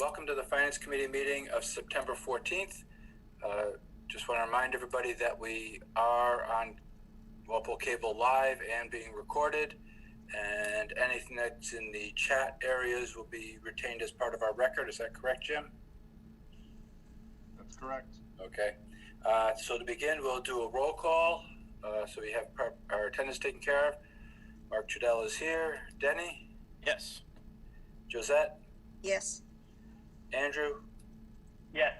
Welcome to the Finance Committee meeting of September 14th. Just want to remind everybody that we are on Walpole Cable Live and being recorded, and anything that's in the chat areas will be retained as part of our record. Is that correct, Jim? That's correct. Okay. So to begin, we'll do a roll call. So we have our attendance taken care of. Mark Trudell is here. Denny? Yes. Josette? Yes. Andrew? Yes.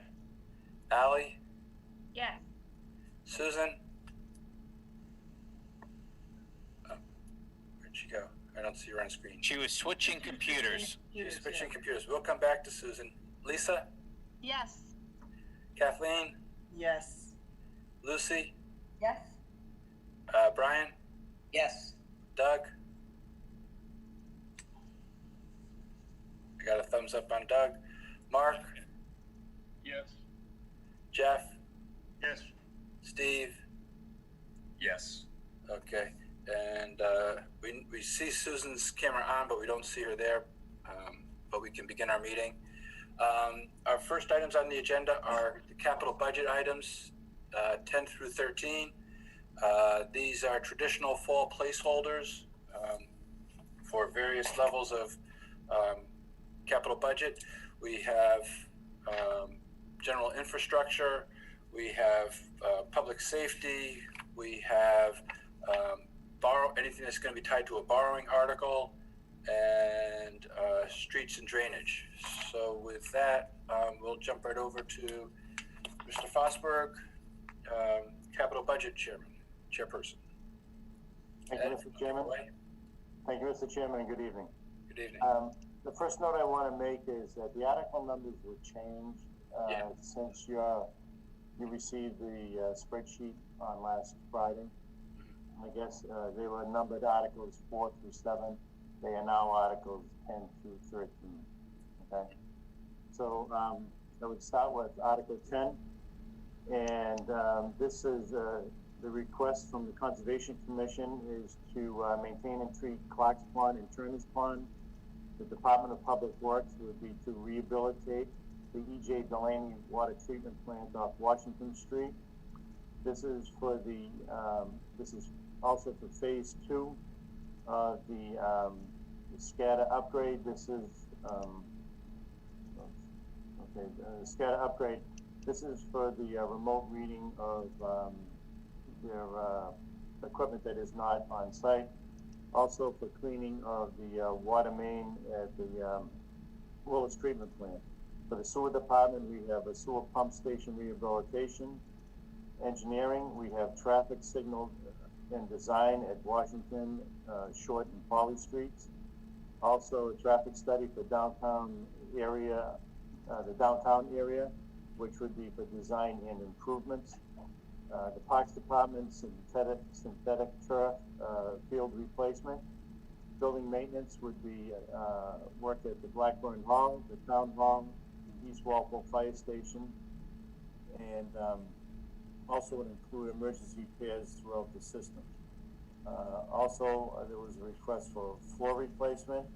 Allie? Yes. Susan? Oh, where'd she go? I don't see her on screen. She was switching computers. She's switching computers. We'll come back to Susan. Lisa? Yes. Kathleen? Yes. Lucy? Yes. Brian? Yes. Doug? I got a thumbs up on Doug. Mark? Yes. Jeff? Yes. Steve? Yes. Okay. And we see Susan's camera on, but we don't see her there. But we can begin our meeting. Our first items on the agenda are the capital budget items, 10 through 13. These are traditional fall placeholders for various levels of capital budget. We have general infrastructure, we have public safety, we have anything that's going to be tied to a borrowing article, and streets and drainage. So with that, we'll jump right over to Mr. Fosberg, Capital Budget Chairperson. Thank you, Mr. Chairman. Thank you, Mr. Chairman, and good evening. Good evening. The first note I want to make is that the article numbers were changed since you received the spreadsheet on last Friday. I guess they were numbered articles 4 through 7. They are now articles 10 through 13. Okay. So I would start with Article 10, and this is the request from the Conservation Commission is to maintain and treat Clark's Pond and Turner's Pond. The Department of Public Works would be to rehabilitate the E.J. Delaney Water Treatment Plant off Washington Street. This is for the this is also for Phase 2 of the SCADA upgrade. This is the SCADA upgrade. This is for the remote reading of their equipment that is not on site. Also for cleaning of the water main at the Willis Treatment Plant. For the sewer department, we have a sewer pump station rehabilitation. Engineering, we have traffic signal and design at Washington, Short and Polly Streets. Also a traffic study for downtown area, the downtown area, which would be for design and improvements. The Parks Department, synthetic turf field replacement. Building maintenance would be work at the Blackburn Hall, the Town Hall, the East Walpole Fire Station, and also would include emergency repairs throughout the system. There was a request for floor replacement.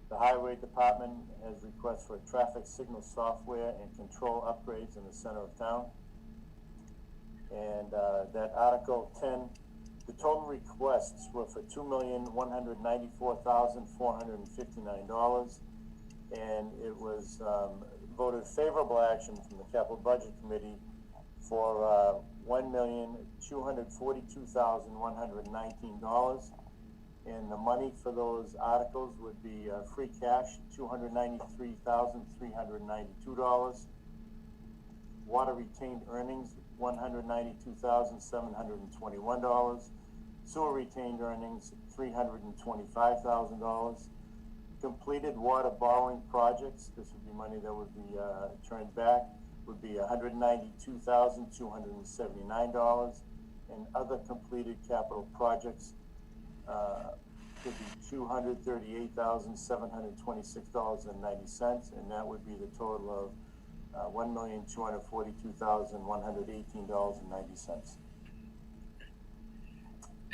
The Highway Department has requests for traffic signal software and control upgrades in the center of town. And that Article 10, the total requests were for $2,194,459, and it was voted favorable action from the Capital Budget Committee for $1,242,119, and the money for those articles would be free cash $293,392, water retained earnings $192,721, sewer retained earnings $325,000, completed water borrowing projects, this would be money that would be turned back, would be $192,279, and other completed capital projects would be $238,726.90, and that would be the total of $1,242,118.90.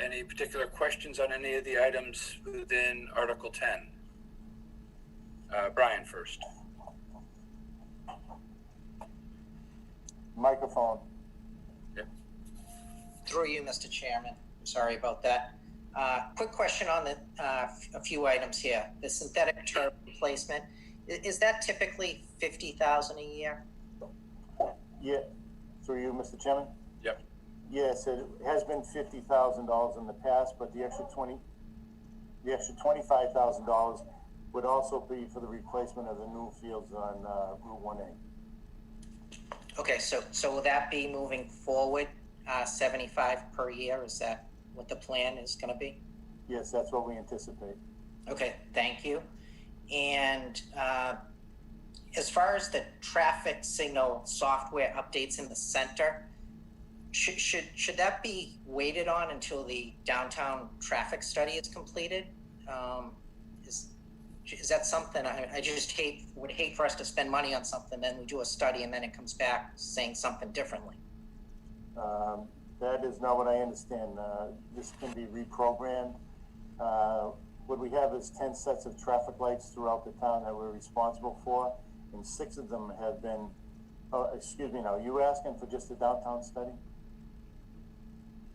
Any particular questions on any of the items within Article 10? Brian first. Microphone. Through you, Mr. Chairman. Sorry about that. Quick question on a few items here. The synthetic turf replacement, is that typically $50,000 a year? Yeah, through you, Mr. Chairman? Yep. Yes, it has been $50,000 in the past, but the extra $25,000 would also be for the replacement of the new fields on Route 1A. Okay, so will that be moving forward, 75 per year? Is that what the plan is going to be? Yes, that's what we anticipate. Okay, thank you. And as far as the traffic signal software updates in the center, should that be waited on until the downtown traffic study is completed? Is that something I just would hate for us to spend money on something, then we do a study and then it comes back saying something differently? That is not what I understand. This can be reprogrammed. What we have is 10 sets of traffic lights throughout the town that we're responsible for, and 6 of them have been, excuse me, now, are you asking for just a downtown study?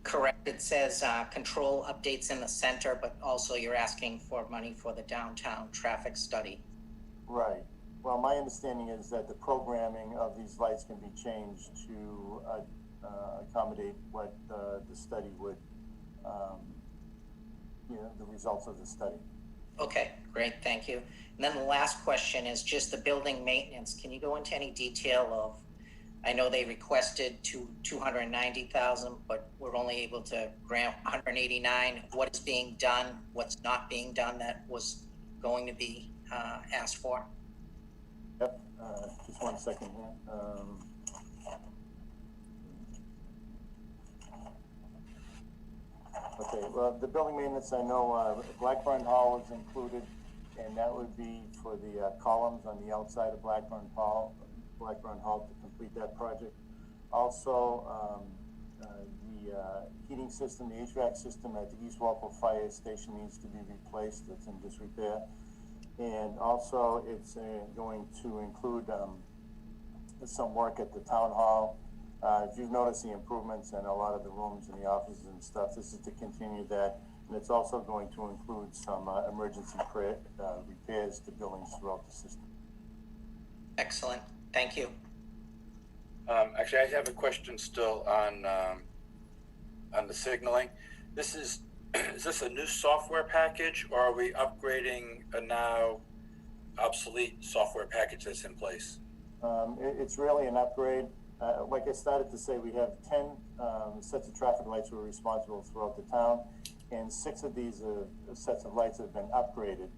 Correct. It says control updates in the center, but also you're asking for money for the downtown traffic study. Right. Well, my understanding is that the programming of these lights can be changed to accommodate what the study would, the results of the study. Okay, great, thank you. And then the last question is just the building maintenance. Can you go into any detail of, I know they requested 290,000, but we're only able to grant 189. What is being done? What's not being done that was going to be asked for? Yep. Just 1 second here. Okay. Well, the building maintenance, I know Blackburn Hall is included, and that would be for the columns on the outside of Blackburn Hall to complete that project. Also, the heating system, the HVAC system at the East Walpole Fire Station needs to be replaced. It's in disrepair. And also, it's going to include some work at the town hall. If you've noticed the improvements in a lot of the rooms and the offices and stuff, this is to continue that. And it's also going to include some emergency repairs to buildings throughout the system. Excellent. Thank you. Actually, I have a question still on the signaling. Is this a new software package, or are we upgrading a now obsolete software package that's in place? It's really an upgrade. Like I started to say, we have 10 sets of traffic lights we're responsible throughout the town, and 6 of these sets of lights have been upgraded.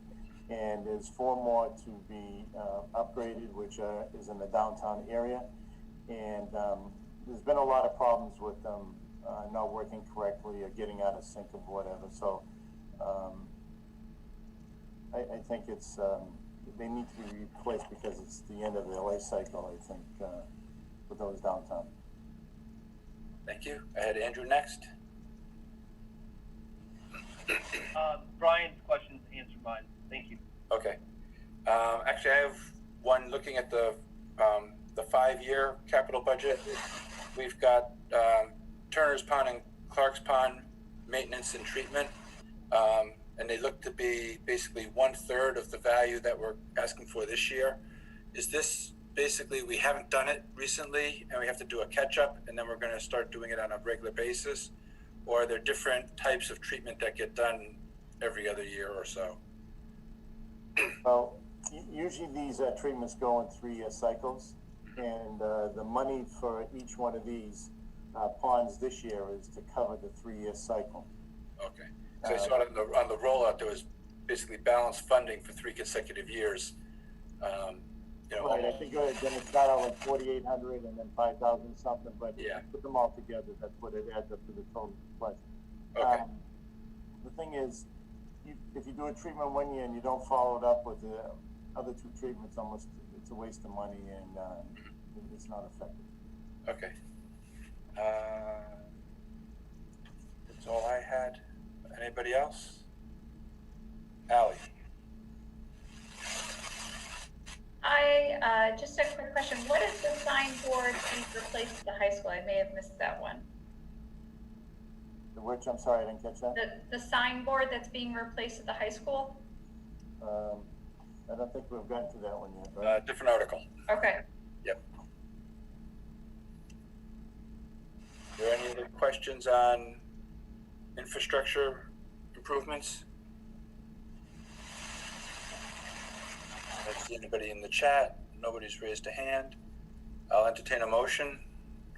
And there's 4 more to be upgraded, which is in the downtown area. And there's been a lot of problems with them not working correctly or getting out of sync or whatever. So I think it's they need to be replaced because it's the end of their life cycle, I think, with those downtown. Thank you. I had Andrew next. Brian's questions answered mine. Thank you. Okay. Actually, I have one looking at the 5-year capital budget. We've got Turner's Pond and Clark's Pond maintenance and treatment, and they look to be basically 1/3 of the value that we're asking for this year. Is this basically we haven't done it recently and we have to do a catch-up, and then we're going to start doing it on a regular basis? Or are there different types of treatment that get done every other year or so? Well, usually these treatments go in 3-year cycles, and the money for each one of these ponds this year is to cover the 3-year cycle. Okay. So I saw it on the rollout, there was basically balanced funding for 3 consecutive years. Right, I think then it got out like 4,800 and then 5,000 something, but yeah, put them all together, that's what it adds up to the total budget. Okay. The thing is, if you do a treatment 1 year and you don't follow it up with the other 2 treatments, it's a waste of money and it's not effective. Okay. That's all I had. Anybody else? Allie. Just a quick question. What is the signboard being replaced at the high school? I may have missed that one. The which, I'm sorry, I didn't catch that. The signboard that's being replaced at the high school? I don't think we've gotten to that one yet, right? Different article. Okay. Yep. Are there any other questions on infrastructure improvements? I don't see anybody in the chat. Nobody's raised a hand. I'll entertain a motion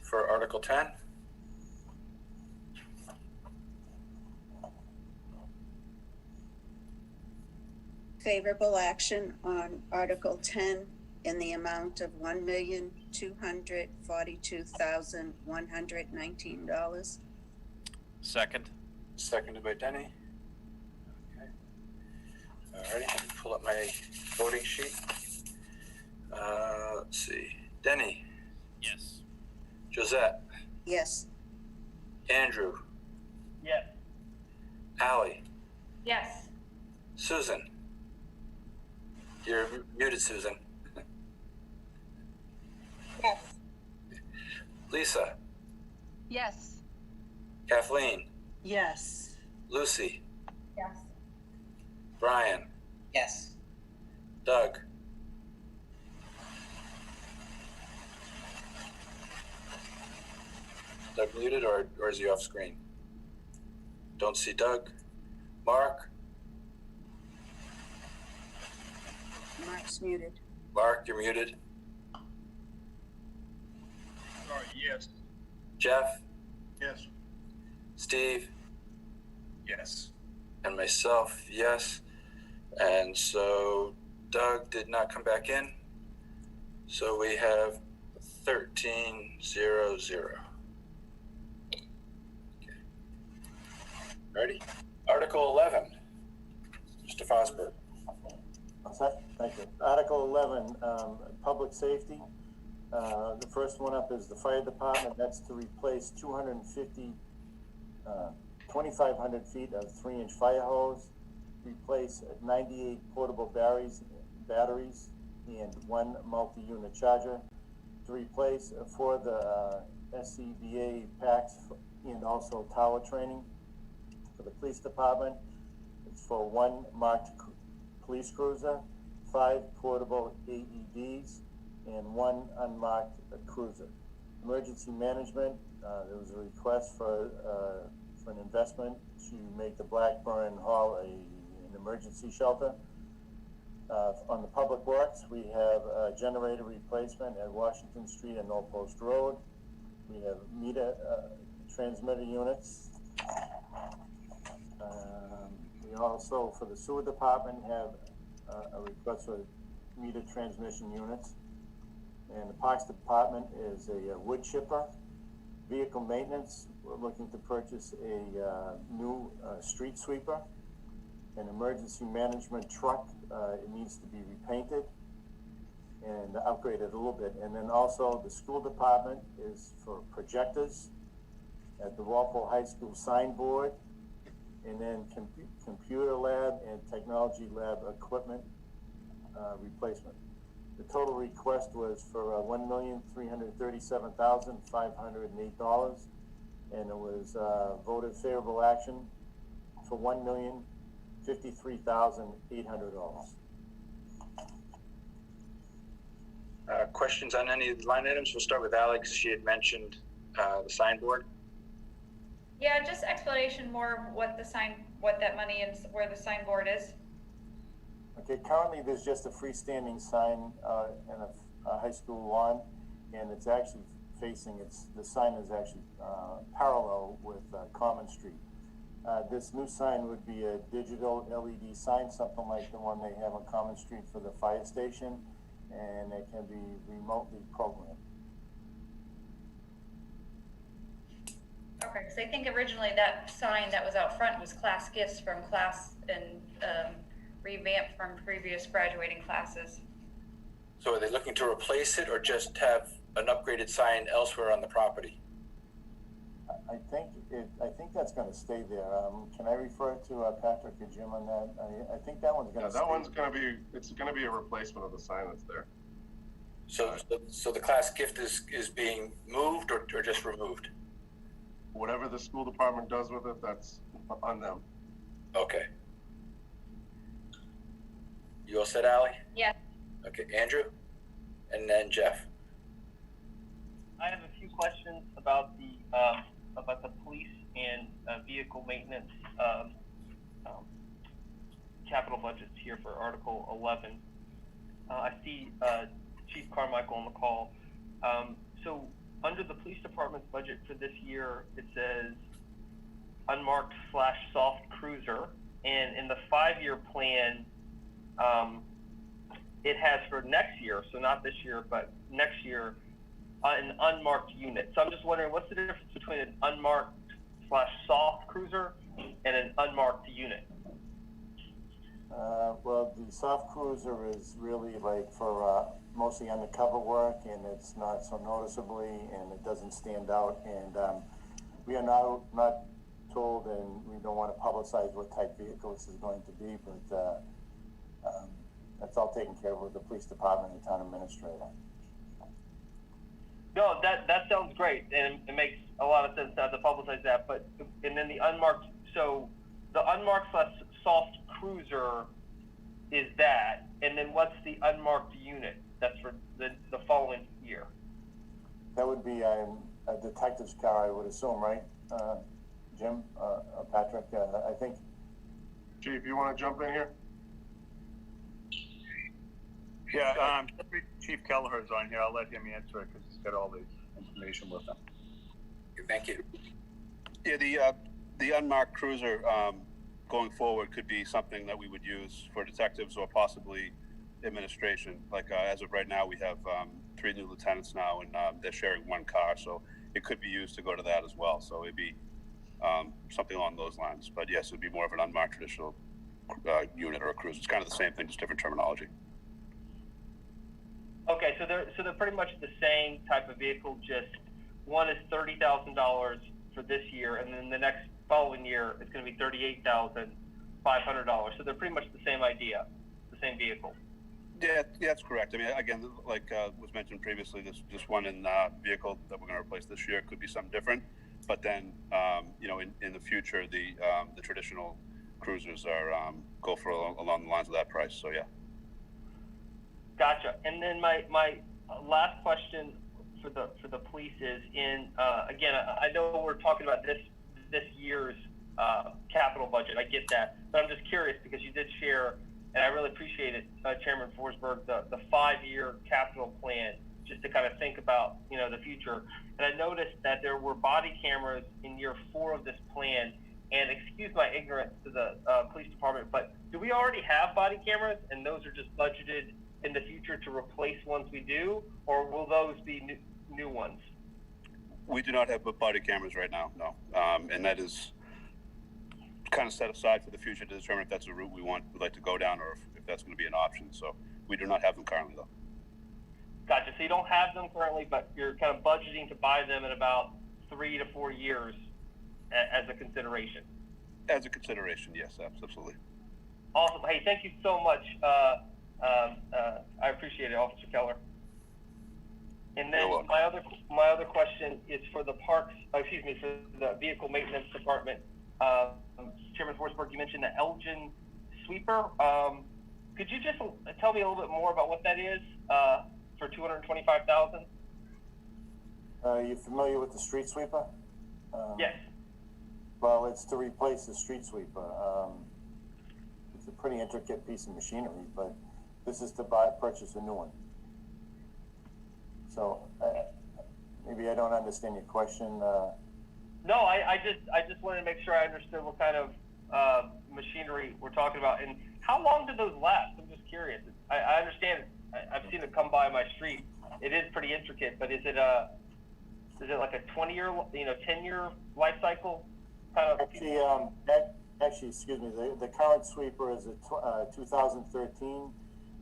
for Article 10. Favorable action on Article 10 in the amount of $1,242,119. Second. Seconded by Denny. Okay. All righty, let me pull up my voting sheet. Let's see. Denny, Yes. Josette, Yes. Andrew, Yes. Ally, Yes. Susan. You're muted, Susan. Yes. Lisa, Yes. Kathleen, Yes. Yes. Lucy, Brian, Yes. Doug, Doug muted or is he off screen? Don't see Doug. Mark, Mark's muted. Mark, you're muted. Sorry, yes. Jeff, Yes. Steve, Yes. and myself, yes. And so Doug did not come back in. So we have 13-0-0. Okay. Ready? Article 11. Mr. Fosberg. Thank you. Article 11, public safety. The first one up is the fire department. That's to replace 2,500 feet of 3-inch fire hose, replace 98 portable batteries, and 1 multi-unit charger, to replace 4 of the SCBA packs and also tower training. For the police department, it's for 1 marked police cruiser, 5 portable AEDs, and 1 unmarked cruiser. Emergency management, there was a request for an investment to make the Blackburn Hall an emergency shelter. On the public works, we have a generator replacement at Washington Street and Old Post Road. We have meter transmitter units. We also, for the sewer department, have a request for meter transmission units. And the parks department is a wood chipper. Vehicle maintenance, we're looking to purchase a new street sweeper. An emergency management truck, it needs to be repainted and upgraded a little bit. And then also the school department is for projectors at the Walpole High School signboard, and then computer lab and technology lab equipment replacement. The total request was for $1,337,508, and it was voted favorable action for $1,053,800. Questions on any of the line items? We'll start with Alex. She had mentioned the signboard. Yeah, just explanation more of what that money is, where the signboard is. Okay, currently there's just a freestanding sign in a high school lawn, and it's actually facing, the sign is actually parallel with Common Street. This new sign would be a digital LED sign, something like the one they have on Common Street for the fire station, and it can be remotely programmed. Okay, because I think originally that sign that was out front was class gifts from class and revamped from previous graduating classes. So are they looking to replace it or just have an upgraded sign elsewhere on the property? I think that's going to stay there. Can I refer to Patrick or Jim on that? I think that one's going to stay. That one's going to be, it's going to be a replacement of the sign that's there. So the class gift is being moved or just removed? Whatever the school department does with it, that's on them. Okay. You all set, Ally? Yeah. Okay, Andrew, and then Jeff. I have a few questions about the police and vehicle maintenance capital budgets here for Article 11. I see Chief Carmichael on the call. So under the police department's budget for this year, it says unmarked / soft cruiser, and in the 5-year plan, it has for next year, so not this year, but next year, an unmarked unit. So I'm just wondering, what's the difference between an unmarked / soft cruiser and an unmarked unit? Well, the soft cruiser is really like for mostly undercover work, and it's not so noticeably, and it doesn't stand out. And we are now not told, and we don't want to publicize what type vehicle this is going to be, but that's all taken care of with the police department and the town administrator. No, that sounds great, and it makes a lot of sense to have to publicize that. But and then the unmarked, so the unmarked / soft cruiser is that, and then what's the unmarked unit? That's for the following year. That would be a detective's car, I would assume, right, Jim, Patrick? I think. Chief, you want to jump in here? Yeah, Chief Kelleher's on here. I'll let him answer it because he's got all the information with him. Thank you. Yeah, the unmarked cruiser going forward could be something that we would use for detectives or possibly administration. Like as of right now, we have 3 new lieutenants now, and they're sharing 1 car, so it could be used to go to that as well. So it'd be something along those lines. But yes, it'd be more of an unmarked traditional unit or a cruiser. It's kind of the same thing, just different terminology. Okay, so they're pretty much the same type of vehicle. Just one is $30,000 for this year, and then the next following year it's going to be $38,500. So they're pretty much the same idea, the same vehicle. Yeah, that's correct. I mean, again, like was mentioned previously, this one vehicle that we're going to replace this year could be something different. But then, in the future, the traditional cruisers are go for along the lines of that price. So yeah. Gotcha. And then my last question for the police is again, I know we're talking about this year's capital budget. I get that, but I'm just curious because you did share, and I really appreciate it, Chairman Forsberg, the 5-year capital plan, just to kind of think about the future. And I noticed that there were body cameras in year 4 of this plan. And excuse my ignorance to the police department, but do we already have body cameras, and those are just budgeted in the future to replace ones we do, or will those be new ones? We do not have body cameras right now, no. And that is kind of set aside for the future to determine if that's a route we'd like to go down, or if that's going to be an option. So we do not have them currently, though. Gotcha. So you don't have them currently, but you're kind of budgeting to buy them in about 3 to 4 years as a consideration. As a consideration, yes, absolutely. Awesome. Hey, thank you so much. I appreciate it, Officer Keller. And then my other question is for the parks. For the vehicle maintenance department. Chairman Forsberg, you mentioned the Elgin sweeper. Could you just tell me a little bit more about what that is for $225,000? Are you familiar with the street sweeper? Yes. Well, it's to replace the street sweeper. It's a pretty intricate piece of machinery, but this is to purchase a new one. So maybe I don't understand your question. No, I just wanted to make sure I understood what kind of machinery we're talking about, and how long do those last? I'm just curious. I understand. I've seen it come by my street. It is pretty intricate, but is it like a 20-year, 10-year life cycle? Actually, excuse me. The current sweeper is a 2013.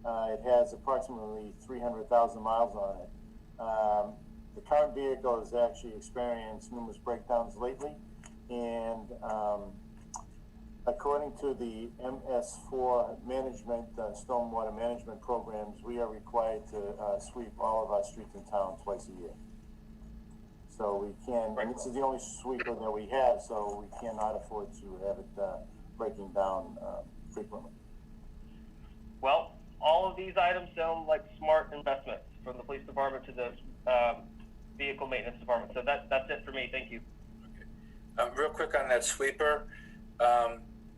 It has approximately 300,000 miles on it. The current vehicle has actually experienced numerous breakdowns lately, and According to the MS4 management, stormwater management programs, we are required to sweep all of our streets in town twice a year. So we can, and this is the only sweeper that we have, so we cannot afford to have it breaking down frequently. Well, all of these items sound like smart investments from the police department to the vehicle maintenance department. So that's it for me. Thank you. Okay. Real quick on that sweeper,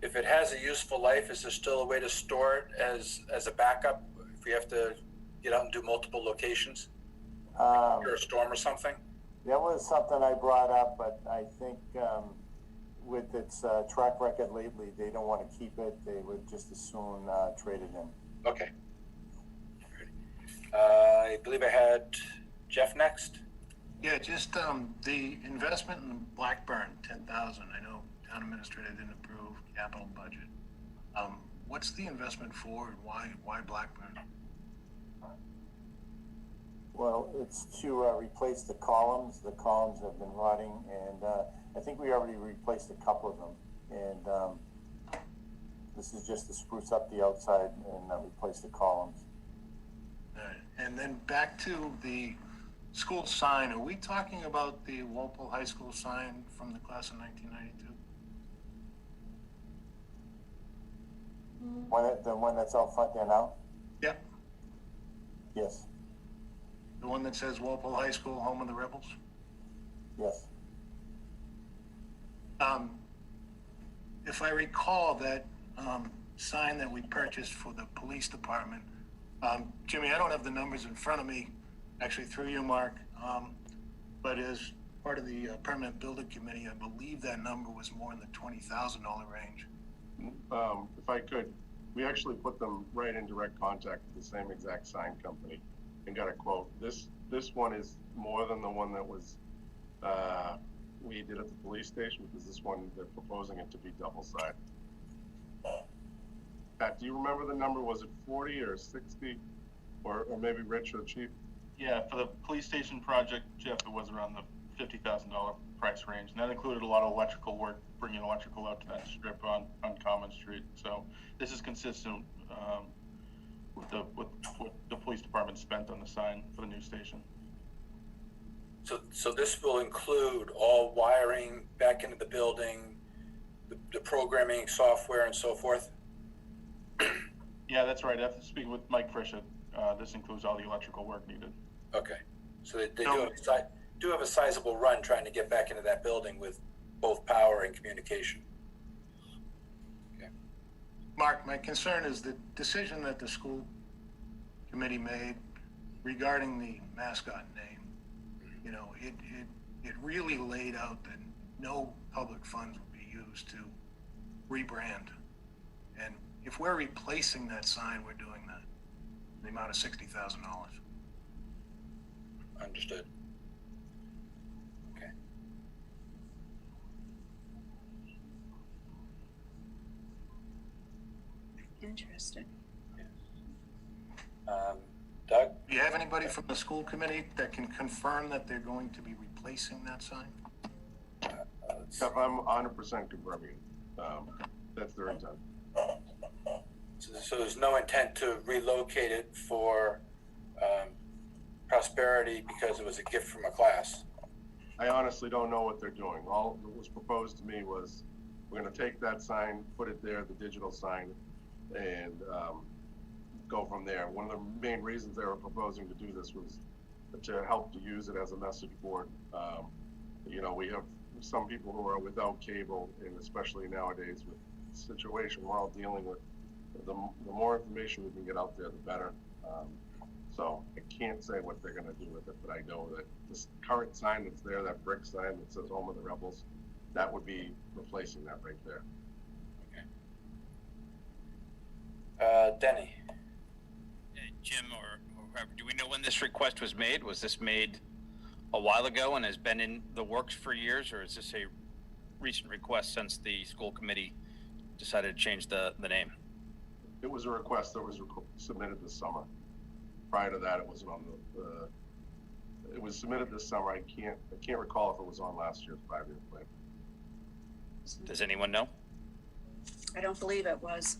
if it has a useful life, is there still a way to store it as a backup if we have to get out and do multiple locations, or a storm or something? That was something I brought up, but I think with its track record lately, they don't want to keep it. They would just as soon trade it in. Okay. I believe I had Jeff next. Yeah, just the investment in Blackburn, 10,000. I know town administrator didn't approve capital budget. What's the investment for, and why Blackburn? Well, it's to replace the columns. The columns have been rotting, and I think we already replaced a couple of them. And this is just to spruce up the outside and replace the columns. And then back to the school sign. Are we talking about the Walpole High School sign from the class of 1992? The one that's out front there now? Yeah. Yes. The one that says Walpole High School, home of the rebels? Yes. If I recall that sign that we purchased for the police department, Jimmy, I don't have the numbers in front of me, actually through you, Mark, but as part of the permanent building committee, I believe that number was more in the $20,000 range. If I could, we actually put them right in direct contact with the same exact sign company and got a quote. This one is more than the one that was we did at the police station, because this one, they're proposing it to be double-sided. Pat, do you remember the number? Was it 40 or 60, or maybe Rich or Chief? Yeah, for the police station project, Jeff, it was around the $50,000 price range, and that included a lot of electrical work, bringing electrical out to that strip on Common Street. So this is consistent with what the police department spent on the sign for the new station. So this will include all wiring back into the building, the programming software and so forth? Yeah, that's right. After speaking with Mike Frischett, this includes all the electrical work needed. Okay, so they do have a sizable run trying to get back into that building with both power and communication. Okay. Mark, my concern is the decision that the school committee made regarding the mascot name. You know, it really laid out that no public funds would be used to rebrand. And if we're replacing that sign, we're doing that. The amount of $60,000. Understood. Okay. Interesting. Doug? Do you have anybody from the school committee that can confirm that they're going to be replacing that sign? Jeff, I'm 100% confirming it. That's their intent. So there's no intent to relocate it for prosperity because it was a gift from a class? I honestly don't know what they're doing. All that was proposed to me was we're going to take that sign, put it there, the digital sign, and go from there. One of the main reasons they were proposing to do this was to help to use it as a message board. You know, we have some people who are without cable, and especially nowadays with the situation we're all dealing with, the more information we can get out there, the better. So I can't say what they're going to do with it, but I know that this current sign that's there, that brick sign that says Home of the Rebels, that would be replacing that right there. Okay. Denny? Jim or whoever, do we know when this request was made? Was this made a while ago and has been in the works for years, or is this a recent request since the school committee decided to change the name? It was a request that was submitted this summer. Prior to that, it wasn't on it was submitted this summer. I can't recall if it was on last year's 5-year plan. Does anyone know? I don't believe it was.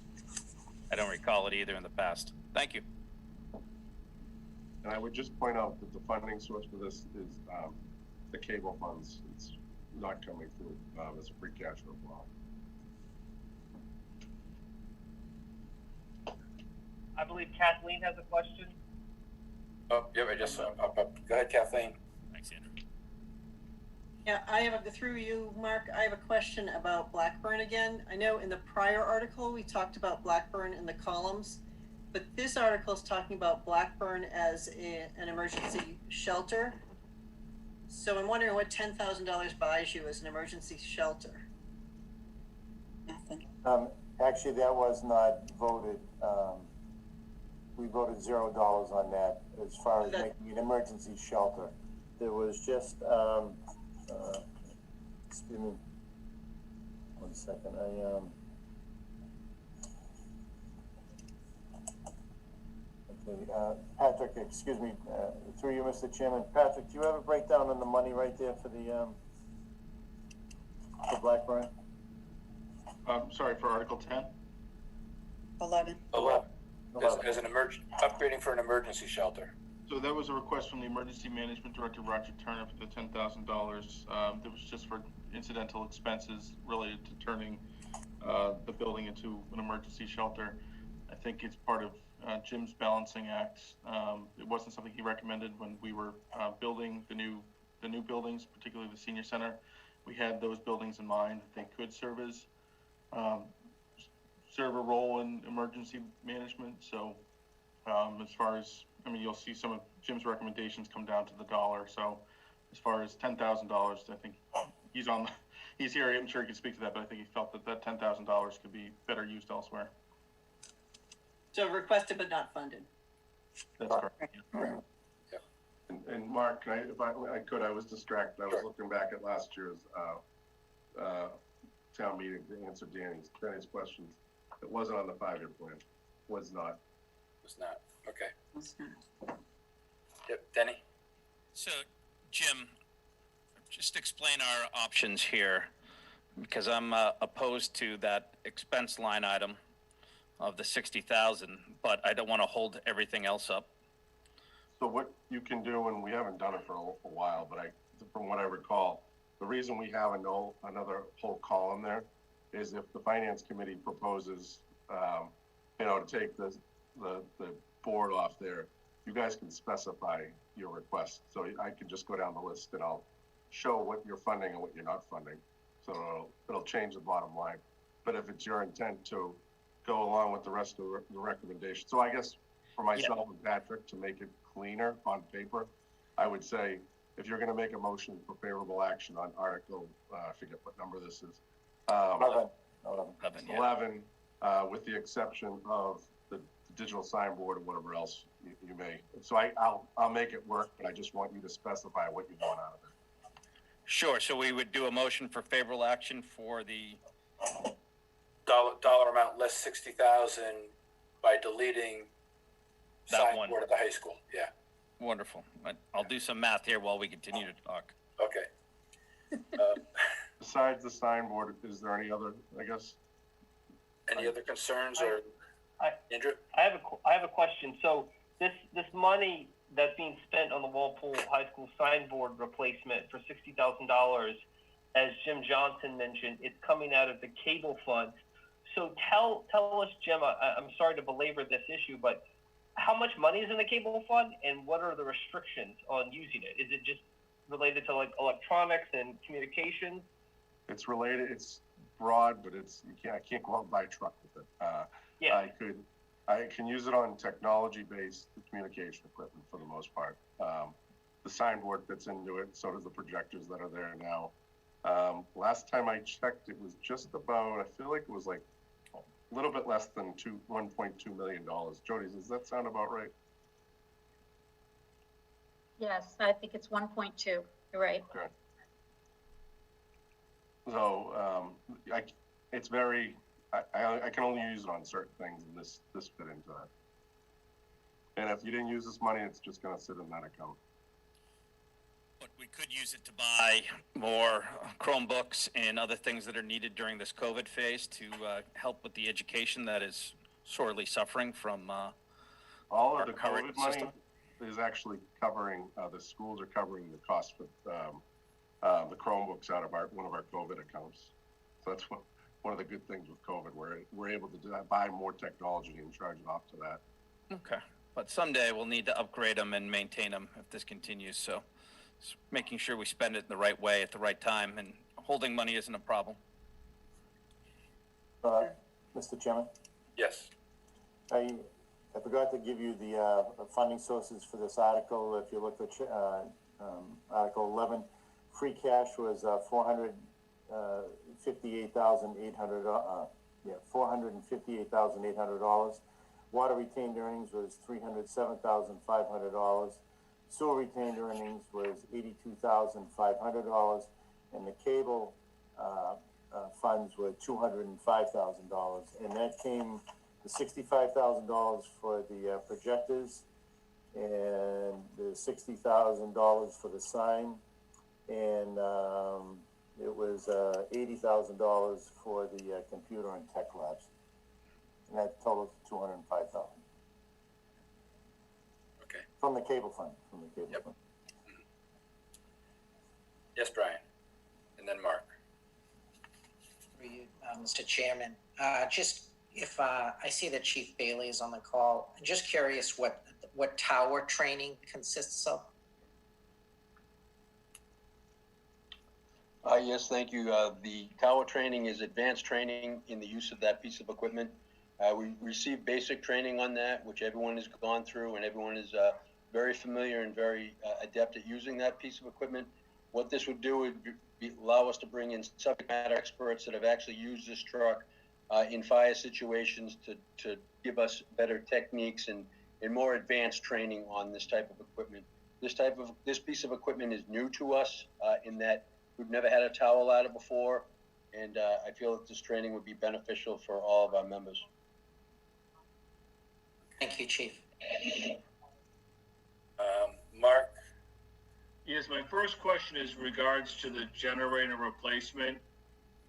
I don't recall it either in the past. Thank you. And I would just point out that the funding source for this is the cable funds. It's not coming through as a free cash flow block. I believe Kathleen has a question. Oh, yeah, I just saw. Go ahead, Kathleen. Thanks, Andrew. Yeah, I have through you, Mark, I have a question about Blackburn again. I know in the prior article, we talked about Blackburn in the columns, but this article is talking about Blackburn as an emergency shelter. So I'm wondering what $10,000 buys you as an emergency shelter? Nothing. Actually, that was not voted. We voted $0 on that as far as making an emergency shelter. There was just, excuse me, 1 second, okay, Patrick, excuse me, through you, Mr. Chairman. Patrick, do you have a breakdown on the money right there for the, for Blackburn? Sorry, for Article 10? 11. 11. As an upgrading for an emergency shelter. So that was a request from the Emergency Management Director, Roger Turner, for the $10,000. That was just for incidental expenses related to turning the building into an emergency shelter. I think it's part of Jim's balancing act. It wasn't something he recommended when we were building the new buildings, particularly the senior center. We had those buildings in mind that they could serve a role in emergency management. So as far as, I mean, you'll see some of Jim's recommendations come down to the dollar. So as far as $10,000, I think he's here. I'm sure he can speak to that, but I think he felt that $10,000 could be better used elsewhere. So requested but not funded. That's correct. Yeah. And Mark, if I could, I was distracted. I was looking back at last year's town meeting to answer Danny's questions. It wasn't on the 5-year plan. Was not. Was not. Okay. Was not. Yep, Denny. So, Jim, just explain our options here, because I'm opposed to that expense line item of the 60,000, but I don't want to hold everything else up. So what you can do, and we haven't done it for a while, but from what I recall, the reason we have another whole column there is if the finance committee proposes, to take the board off there, you guys can specify your request. So I can just go down the list and I'll show what you're funding and what you're not funding. So it'll change the bottom line. But if it's your intent to go along with the rest of the recommendations, so I guess for myself and Patrick, to make it cleaner on paper, I would say if you're going to make a motion for favorable action on Article, I forget what number this is. 11, with the exception of the digital signboard or whatever else you may. So I'll make it work, but I just want you to specify what you want out of it. Sure. So we would do a motion for favorable action for the dollar amount less 60,000 by deleting that signboard at the high school. Yeah. Wonderful. I'll do some math here while we continue to talk. Okay. Besides the signboard, is there any other, I guess? Any other concerns or Andrew? I have a question. So this money that's being spent on the Walpole High School signboard replacement for $60,000, as Jim Johnson mentioned, it's coming out of the cable fund. So tell us, Jim, I'm sorry to belabor this issue, but how much money is in the cable fund and what are the restrictions on using it? Is it just related to like electronics and communications? It's related, it's broad, but I can't go out and buy a truck with it. I can use it on technology-based communication equipment for the most part. The signboard fits into it, so does the projectors that are there now. Last time I checked, it was just about, I feel like it was like a little bit less than $1.2 million. Jody, does that sound about right? Yes, I think it's 1.2. You're right. Okay. So it's very, I can only use it on certain things, and this fit into that. And if you didn't use this money, it's just going to sit in that account. But we could use it to buy more Chromebooks and other things that are needed during this COVID phase to help with the education that is sorely suffering from all of the current COVID money system. is actually covering, the schools are covering the cost for the Chromebooks out of one of our COVID accounts. So that's one of the good things with COVID. We're able to buy more technology and charge it off to that. Okay, but someday we'll need to upgrade them and maintain them if this continues. So making sure we spend it in the right way at the right time, and holding money isn't a problem. Mr. Chairman, Yes. I forgot to give you the funding sources for this article. If you look at Article 11, free cash was $458,800. Water retained earnings was $307,500. Sewer retained earnings was $82,500, and the cable funds were $205,000, and that came to $65,000 for the projectors, and the $60,000 for the sign, and it was $80,000 for the computer and tech labs, and that totals $205,000. Okay. From the cable fund. Fund. Yes, Brian. And then Mark. For you, Mr. Chairman, just if I see that Chief Bailey is on the call, I'm just curious what tower training consists of. Yes, thank you. The tower training is advanced training in the use of that piece of equipment. We received basic training on that, which everyone has gone through, and everyone is very familiar and very adept at using that piece of equipment. What this would do would allow us to bring in subject matter experts that have actually used this truck in fire situations to give us better techniques and more advanced training on this type of equipment. This piece of equipment is new to us in that we've never had a tower ladder before, and I feel that this training would be beneficial for all of our members. Thank you, Chief. Mark? Yes, my first question is regards to the generator replacement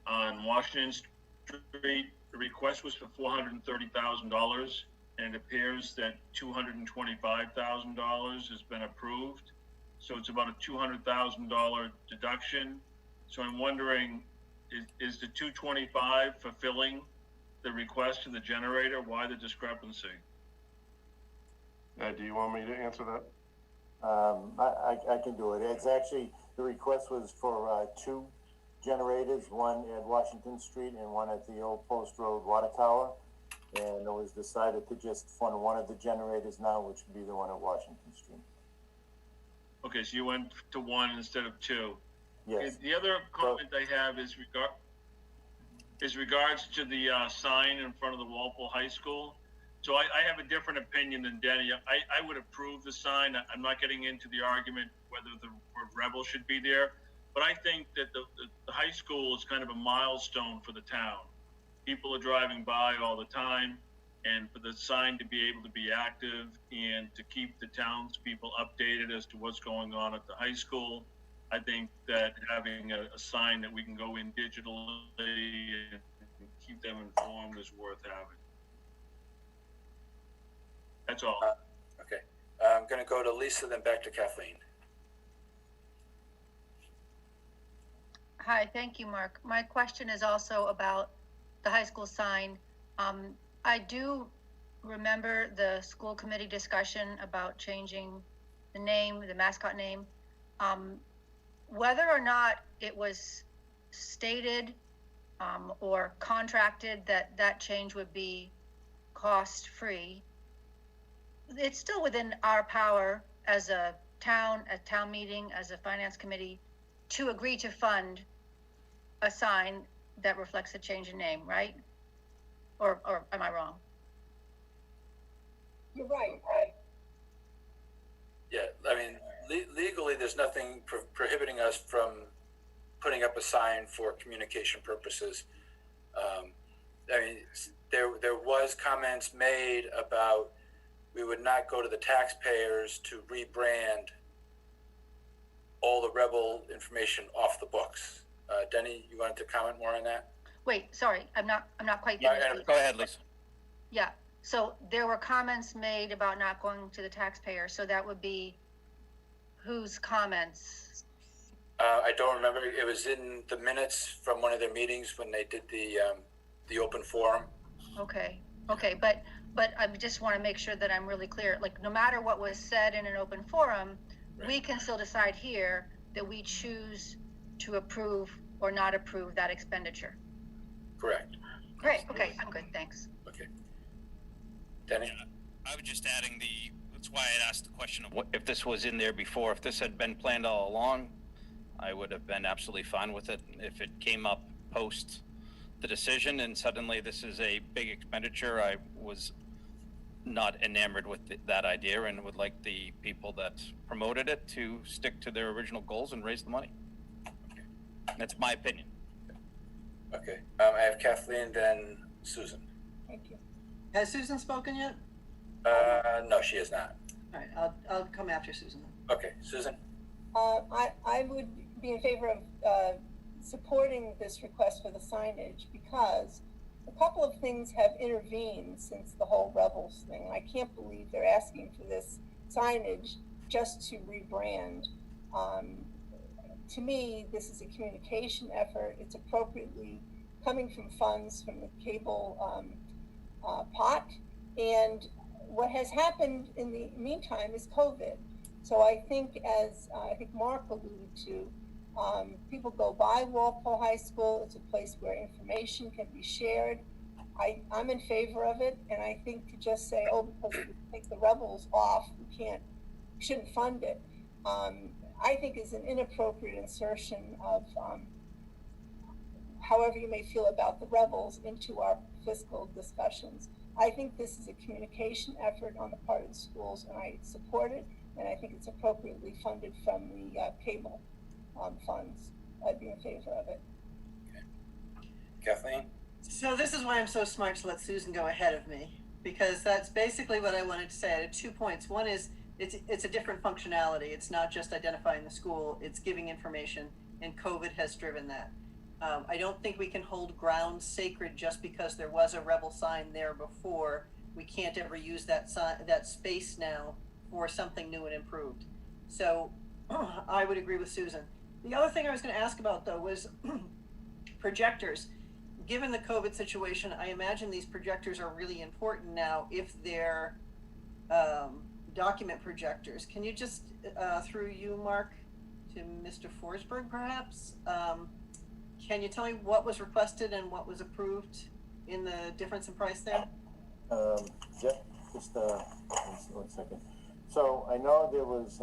on Washington Street. The request was for $430,000, and it appears that $225,000 has been approved. So it's about a $200,000 deduction. So I'm wondering, is the 225 fulfilling the request to the generator? Why the discrepancy? Do you want me to answer that? I can do it. It's actually, the request was for two generators, one at Washington Street and one at the old Post Road water tower. And it was decided to just fund one of the generators now, which would be the one at Washington Street. Okay, so you went to one instead of two. Yes. The other comment I have is regards to the sign in front of the Walpole High School. So I have a different opinion than Denny. I would approve the sign. I'm not getting into the argument whether the word rebel should be there, but I think that the high school is kind of a milestone for the town. People are driving by all the time, and for the sign to be able to be active and to keep the townspeople updated as to what's going on at the high school, I think that having a sign that we can go in digitally and keep them informed is worth having. That's all. Okay. I'm going to go to Lisa, then back to Kathleen. Hi, thank you, Mark. My question is also about the high school sign. I do remember the school committee discussion about changing the name, the mascot name. Whether or not it was stated or contracted that that change would be cost-free, it's still within our power as a town meeting, as a finance committee, to agree to fund a sign that reflects a change in name, right? Or am I wrong? You're right. Yeah, I mean, legally, there's nothing prohibiting us from putting up a sign for communication purposes. I mean, there was comments made about we would not go to the taxpayers to rebrand all the rebel information off the books. Denny, you wanted to comment more on that? Wait, sorry, I'm not quite Yeah, finished. Go ahead, Lisa. Yeah, so there were comments made about not going to the taxpayer, so that would be whose comments? I don't remember. It was in the minutes from one of their meetings when they did the open forum. Okay, but I just want to make sure that I'm really clear, like, no matter what was said in an open forum, we can still decide here that we choose to approve or not approve that expenditure. Correct. Great, okay, I'm good, thanks. Okay. Denny? Yeah, I was just adding that's why I asked the question of what, if this was in there before, if this had been planned all along, I would have been absolutely fine with it. If it came up post the decision and suddenly this is a big expenditure, I was not enamored with that idea and would like the people that promoted it to stick to their original goals and raise the money. Okay. That's my opinion. Okay. I have Kathleen, then Susan. Thank you. Has Susan spoken yet? No, she has not. All right, I'll come after Susan. Okay, Susan? I would be in favor of supporting this request for the signage because a couple of things have intervened since the whole Rebels thing. I can't believe they're asking for this signage just to rebrand. To me, this is a communication effort. It's appropriately coming from funds from the cable pot. And what has happened in the meantime is COVID. So I think, as I think Mark alluded to, people go by Walpole High School. It's a place where information can be shared. I'm in favor of it, and I think to just say, oh, because we take the Rebels off, we shouldn't fund it, I think is an inappropriate insertion of however you may feel about the Rebels into our fiscal discussions. I think this is a communication effort on the part of the schools, and I support it, and I think it's appropriately funded from the cable funds. I'd be in favor of it. Okay. Kathleen? So this is why I'm so smart to let Susan go ahead of me, because that's basically what I wanted to say. I had 2 points. One is it's a different functionality. It's not just identifying the school, it's giving information, and COVID has driven that. I don't think we can hold ground sacred just because there was a Rebel sign there before. We can't ever use that space now for something new and improved. So I would agree with Susan. The other thing I was going to ask about, though, was projectors. Given the COVID situation, I imagine these projectors are really important now if they're document projectors. Can you just, through you, Mark, to Mr. Forsberg, perhaps, can you tell me what was requested and what was approved in the difference in price there? Yeah, just one second. So I know there was,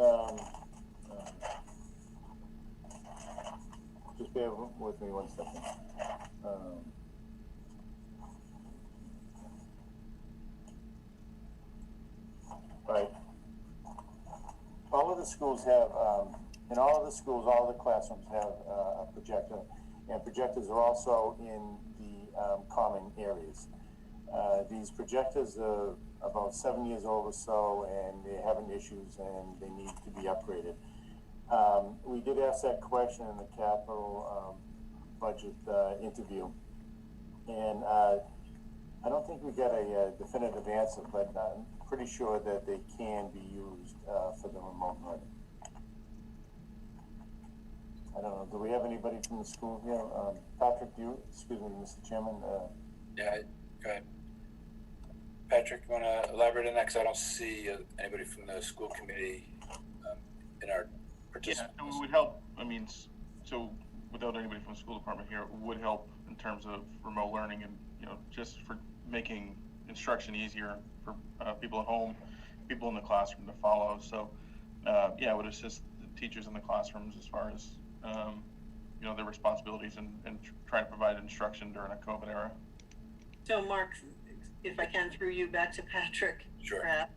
just bear with me 1 second. Right. All of the schools have, in all of the schools, all the classrooms have a projector, and projectors are also in the common areas. These projectors are about 7 years old or so, and they're having issues and they need to be upgraded. We did ask that question in the capital budget interview, and I don't think we got a definitive answer, but I'm pretty sure that they can be used for the remote learning. I don't know, do we have anybody from the school here? Patrick, excuse me, Mr. Chairman. Yeah, go ahead. Patrick, you want to elaborate on that? Because I don't see anybody from the school committee in our participants. Yeah, it would help. I mean, so without anybody from the school department here, it would help in terms of remote learning and, just for making instruction easier for people at home, people in the classroom to follow. So, yeah, it would assist the teachers in the classrooms as far as, their responsibilities and trying to provide instruction during a COVID era. So, Mark, if I can, through you back to Patrick, sure. Perhaps.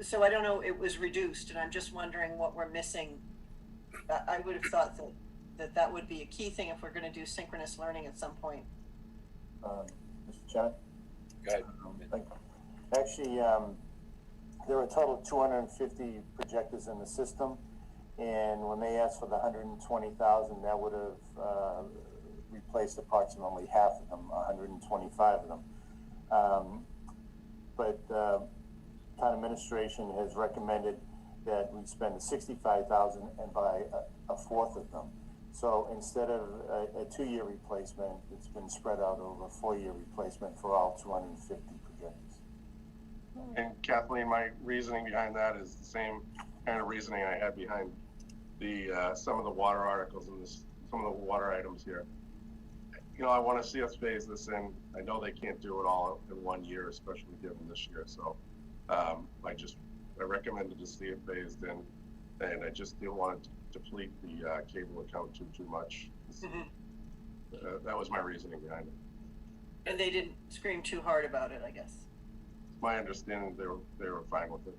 So I don't know, it was reduced, and I'm just wondering what we're missing. I would have thought that would be a key thing if we're going to do synchronous learning at some point. Mr. Chairman? Go ahead. Actually, there are a total of 250 projectors in the system, And when they asked for the 120,000, that would have replaced approximately half of them, 125 of them. But town administration has recommended that we spend the 65,000 and buy a fourth of them. So instead of a 2-year replacement, it's been spread out over a 4-year replacement for all 250 projectors. And Kathleen, my reasoning behind that is the same kind of reasoning I had behind the some of the water articles and some of the water items here. You know, I want to see us phase this in. I know they can't do it all in 1 year, especially given this year. So I recommended to see it phased in, and I just didn't want to deplete the cable account too much. That was my reasoning behind it. And they didn't scream too hard about it, I guess. My understanding, they were fine with it.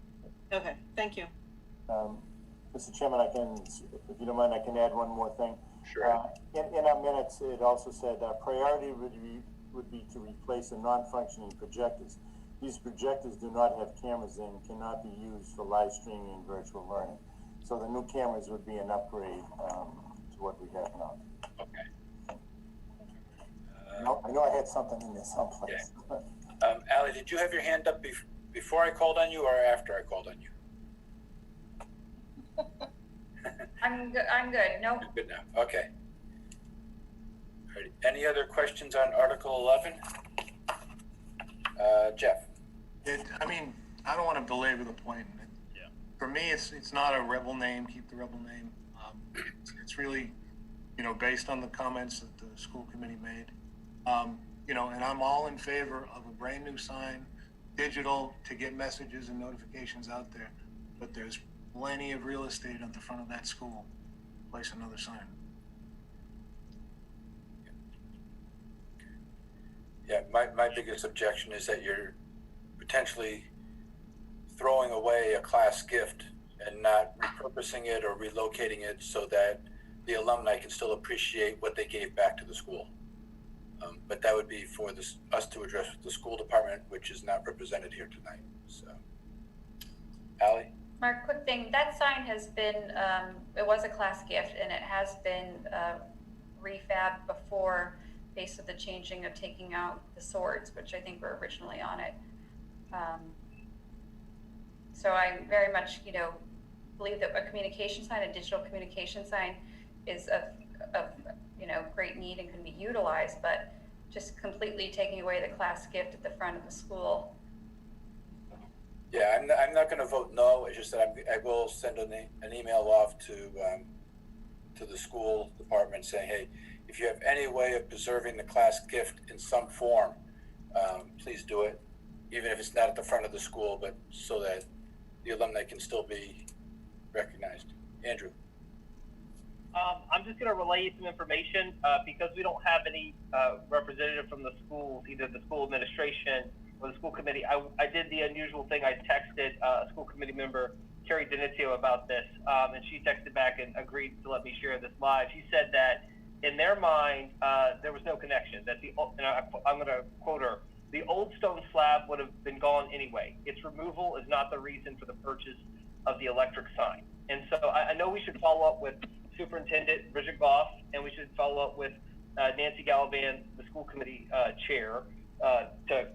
Okay, thank you. Mr. Chairman, if you don't mind, I can add one more thing. Sure. In our minutes, it also said priority would be to replace the non-functioning projectors. These projectors do not have cameras and cannot be used for live streaming and virtual learning. So the new cameras would be an upgrade to what we have now. Okay. I know I had something in there someplace. Yeah. Ally, did you have your hand up before I called on you or after I called on you? I'm good. Nope. You're good now. Okay. All right. Any other questions on Article 11? Jeff? I mean, I don't want to belabor the point. For me, it's not a rebel name. Keep the rebel name. It's really, based on the comments that the school committee made. And I'm all in favor of a brand new sign, digital, to get messages and notifications out there. But there's plenty of real estate at the front of that school. Place another sign. Yeah, my biggest objection is that you're potentially throwing away a class gift and not repurposing it or relocating it so that the alumni can still appreciate what they gave back to the school. But that would be for us to address with the school department, which is not represented here tonight. So, Ally? Mark, quick thing, that sign has been, it was a class gift and it has been refabbed before, based on the changing of taking out the swords, which I think were originally on it. So I very much, believe that a communication sign, a digital communication sign is of great need and can be utilized, but just completely taking away the class gift at the front of the school. Yeah, I'm not going to vote no. It's just that I will send an email off to the school department saying, hey, if you have any way of preserving the class gift in some form, please do it, even if it's not at the front of the school, but so that the alumni can still be recognized. Andrew. I'm just going to relay you some information because we don't have any representative from the schools, either the school administration or the school committee. I did the unusual thing. I texted a school committee member, Carrie Denizio, about this, and she texted back and agreed to let me share this live. She said that in their mind, there was no connection. That I'm going to quote her, the old stone slab would have been gone anyway. Its removal is not the reason for the purchase of the electric sign. And so I know we should follow up with Superintendent Bridget Goff, and we should follow up with Nancy Gallivan, the school committee chair, to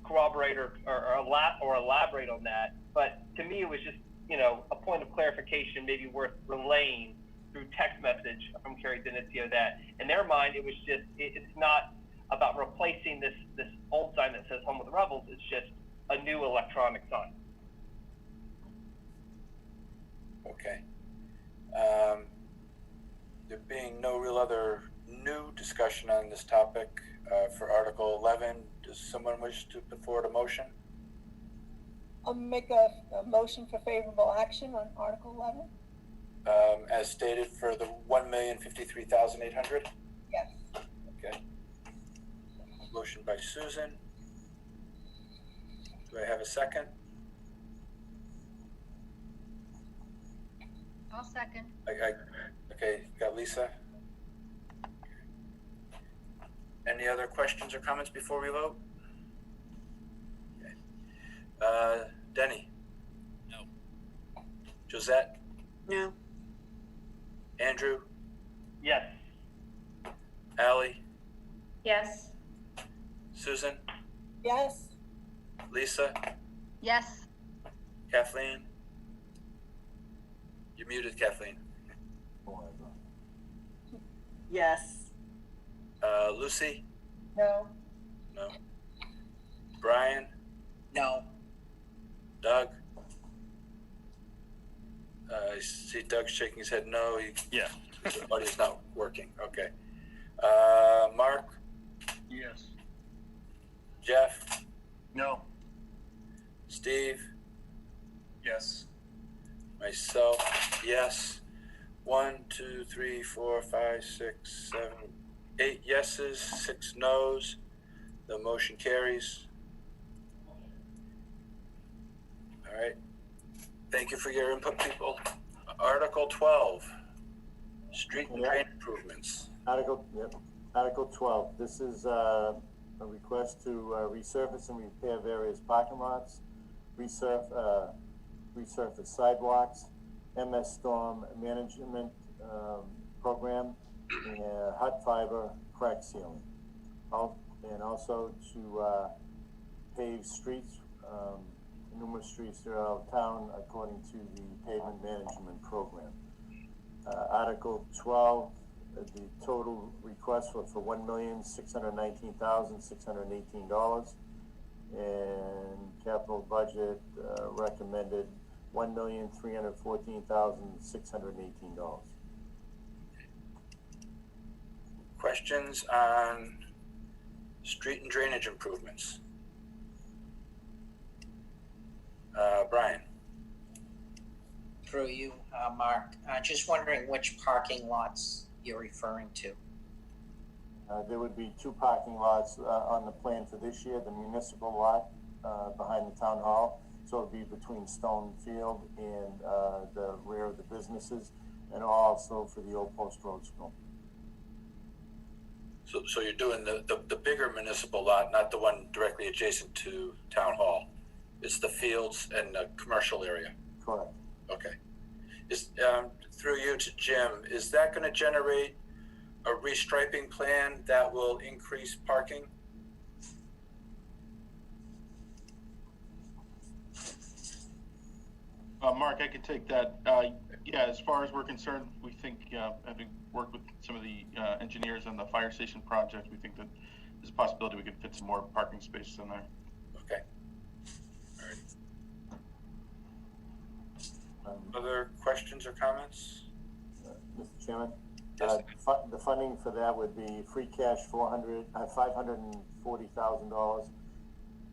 corroborate or elaborate on that. But to me, it was just a point of clarification, maybe worth relaying through text message from Carrie Denizio, that in their mind it was just it's not about replacing this old sign that says "Home of the Rebels." It's just a new electronic sign. Okay. There being no real other new discussion on this topic for Article 11, does someone wish to put forward a motion? I'll make a motion for favorable action on Article 11. As stated for the $1,053,800? Yes. Okay. Motion by Susan. Do I have a second? I'll second. Okay, got Lisa. Any other questions or comments before we vote? Okay. Denny? No. Josette? No. Andrew, Yes. Ally, Yes. Susan, Yes. Lisa, Yes. Kathleen. You're muted, Kathleen. Yes. Lucy, No. no. Brian, No. Doug. I see Doug shaking his head no. Yeah. His audio's not working. Okay. Mark, Yes. Jeff, No. Steve, Yes. myself, yes. 1, 2, 3, 4, 5, 6, 7, 8 yeses, 6 noes. The motion carries. All right. Thank you for your input, people. Article 12, street and drain improvements. Article 12, this is a request to resurface and repair various parking lots, resurface sidewalks, MS storm management program, and hot fiber crack sealing. And also to pave streets, numerous streets throughout town according to the pavement management program. Article 12, the total request was for $1,619,618, and capital budget recommended $1,314,618. Questions on street and drainage improvements? Brian. Through you, Mark, just wondering which parking lots you're referring to. There would be 2 parking lots on the plan for this year, the municipal lot behind the town hall. So it'd be between Stone Field and the rear of the businesses, and also for the Old Post Road School. So you're doing the bigger municipal lot, not the one directly adjacent to town hall. It's the fields and the commercial area. Correct. Okay. Is through you to Jim, is that going to generate a restriping plan that will increase parking? Mark, I can take that. Yeah, as far as we're concerned, we think, having worked with some of the engineers on the fire station project, we think that there's a possibility we could fit some more parking spaces in there. Okay. All right. Other questions or comments? Mr. Chairman? Yes. The funding for that would be free cash $540,000,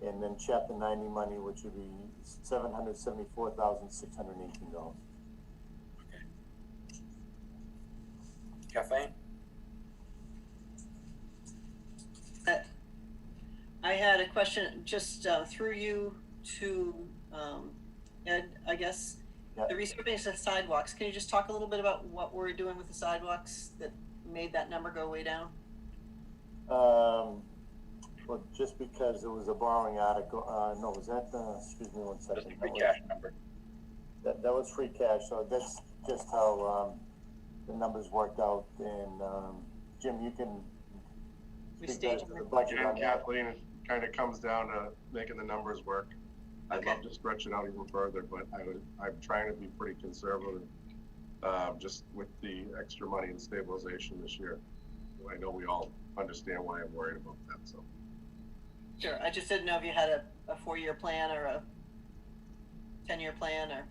and then Chapter 90 money, which would be $774,618. Okay. Kathleen? I had a question just through you to Ed, I guess. Yep. The resurfacing of sidewalks. Can you just talk a little bit about what we're doing with the sidewalks that made that number go way down? Well, just because it was a borrowing article, no, was that, excuse me one second. That's the free cash number. That was free cash, so that's just how the numbers worked out. And Jim, you can speak to the budget on that. Kathleen, it kind of comes down to making the numbers work. I'd love to stretch it out even further, but I'm trying to be pretty conservative, just with the extra money in stabilization this year. I know we all understand why I'm worried about that, so. Sure. I just didn't know if you had a 4-year plan or a 10-year plan or.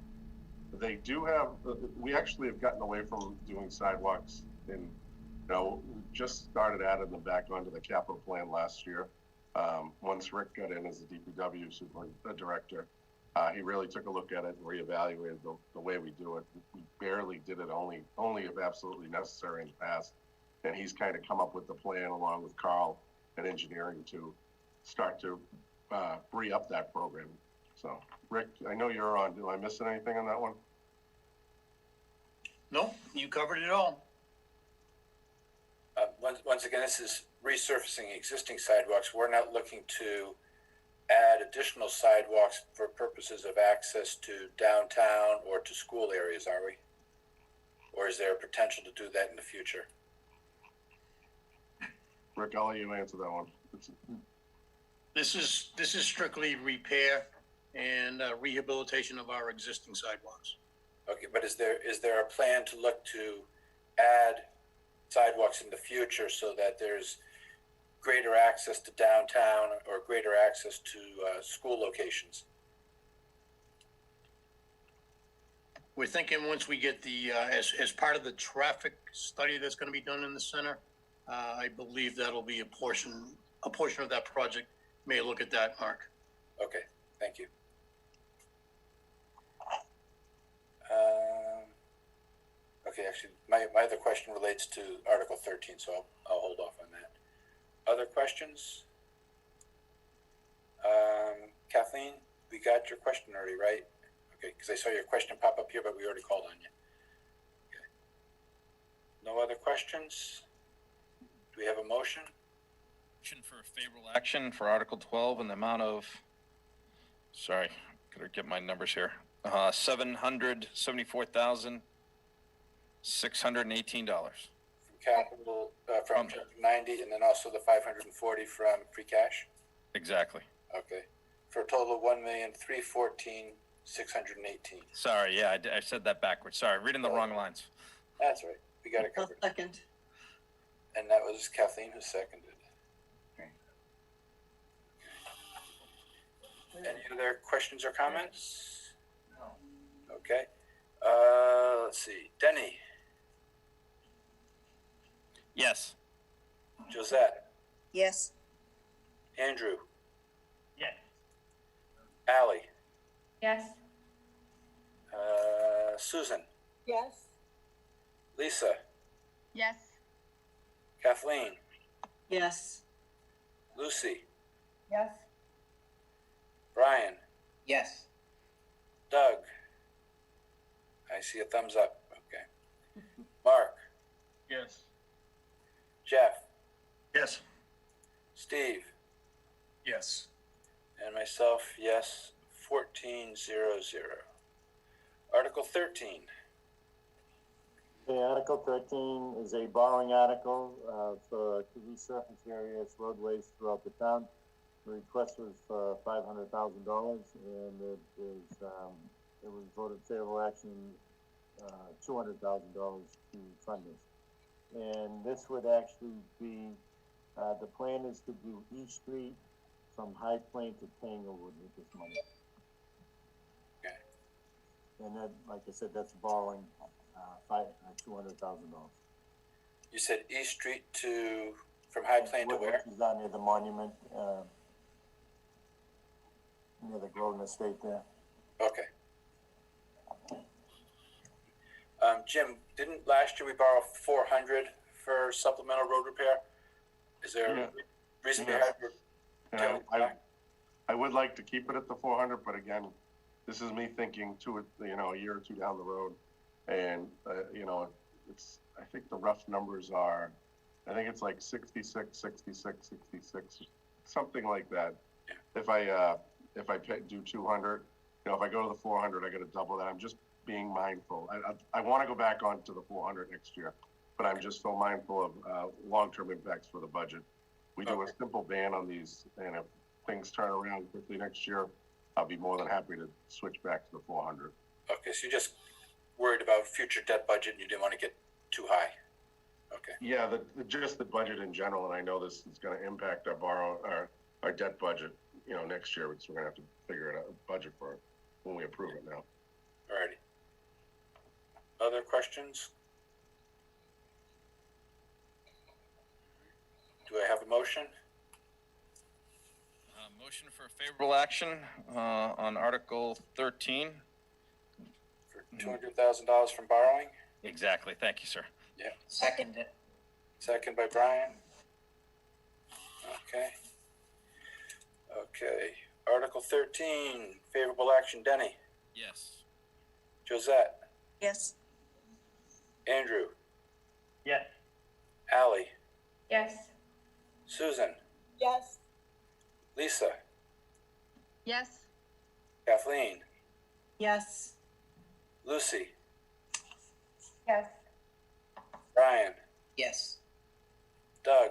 They do have, we actually have gotten away from doing sidewalks in, we just started adding them back onto the capital plan last year. Once Rick got in as the DPW director, he really took a look at it and reevaluated the way we do it. We barely did it, only if absolutely necessary in the past. And he's kind of come up with the plan along with Carl and engineering to start to re-up that program. So, Rick, I know you're on. Am I missing anything on that one? Nope, you covered it all. Once again, this is resurfacing existing sidewalks. We're not looking to add additional sidewalks for purposes of access to downtown or to school areas, are we? or is there a potential to do that in the future? Rick, I'll let you answer that one. This is strictly repair and rehabilitation of our existing sidewalks. Okay, but is there a plan to look to add sidewalks in the future so that there's greater access to downtown or greater access to school locations? We're thinking once we get the, as part of the traffic study that's gonna be done in the center, I believe that'll be a portion of that project may look at that, Mark. Okay, thank you. Okay, actually, my other question relates to Article 13, so I'll hold off on that. Other questions? Kathleen, we got your question already, right? Okay, because I saw your question pop up here, but we already called on you. Okay. No other questions? Do we have a motion? Motion for a favorable action for Article 12 in the amount of, sorry, gotta get my numbers here. $774,618. From capital, from chapter 90, and then also the 540 from free cash? Exactly. Okay. For a total of $1,314,618. Sorry, yeah, I said that backwards. Sorry, reading the wrong lines. That's right. We got it covered. Second. And that was Kathleen who seconded. Any other questions or comments? No. Okay. Let's see. Denny, Yes. Josette, Yes. Andrew, Yes. Ally, Yes. Susan, Yes. Lisa, Yes. Kathleen, Yes. Lucy, Yes. Brian, Yes. Doug. I see a thumbs up. Okay. Mark, Yes. Jeff, Yes. Steve, Yes. and myself, yes, 14-0-0. Article 13. Okay, Article 13 is a borrowing article to resurface various roadways throughout the town. The request was for $500,000, and it was voted favorable action, $200,000 to fund this. And this would actually be, the plan is to do East Street from High Plain to Tanglewood with this money. Okay. And then, like I said, that's borrowing $200,000. You said East Street from High Plain to where? Which is down near the monument, near the Groveland Estate there. Okay. Jim, didn't last year we borrow 400 for supplemental road repair? Is there a reason behind it? I would like to keep it at the 400, but again, this is me thinking a year or two down the road. And, I think the rough numbers are, I think it's like 66, 66, 66, something like that. If I do 200, if I go to the 400, I got to double that. I'm just being mindful. I want to go back onto the 400 next year, but I'm just so mindful of long-term impacts for the budget. We do a simple ban on these, and if things turn around quickly next year, I'll be more than happy to switch back to the 400. Okay, so you're just worried about future debt budget and you didn't want to get too high. Okay. Yeah, just the budget in general, and I know this is going to impact our debt budget, next year, because we're going to have to figure out a budget for it when we approve it now. Alrighty. Other questions? Do I have a motion? Motion for favorable action on Article 13. For $200,000 from borrowing? Exactly. Thank you, sir. Yeah. Second it. Second by Brian. Okay. Okay. Article 13, favorable action. Denny, Yes. Josette, Yes. Andrew, Yes. Ally, Yes. Susan, Yes. Lisa, Yes. Kathleen, Yes. Lucy, Yes. Brian, Yes. Doug.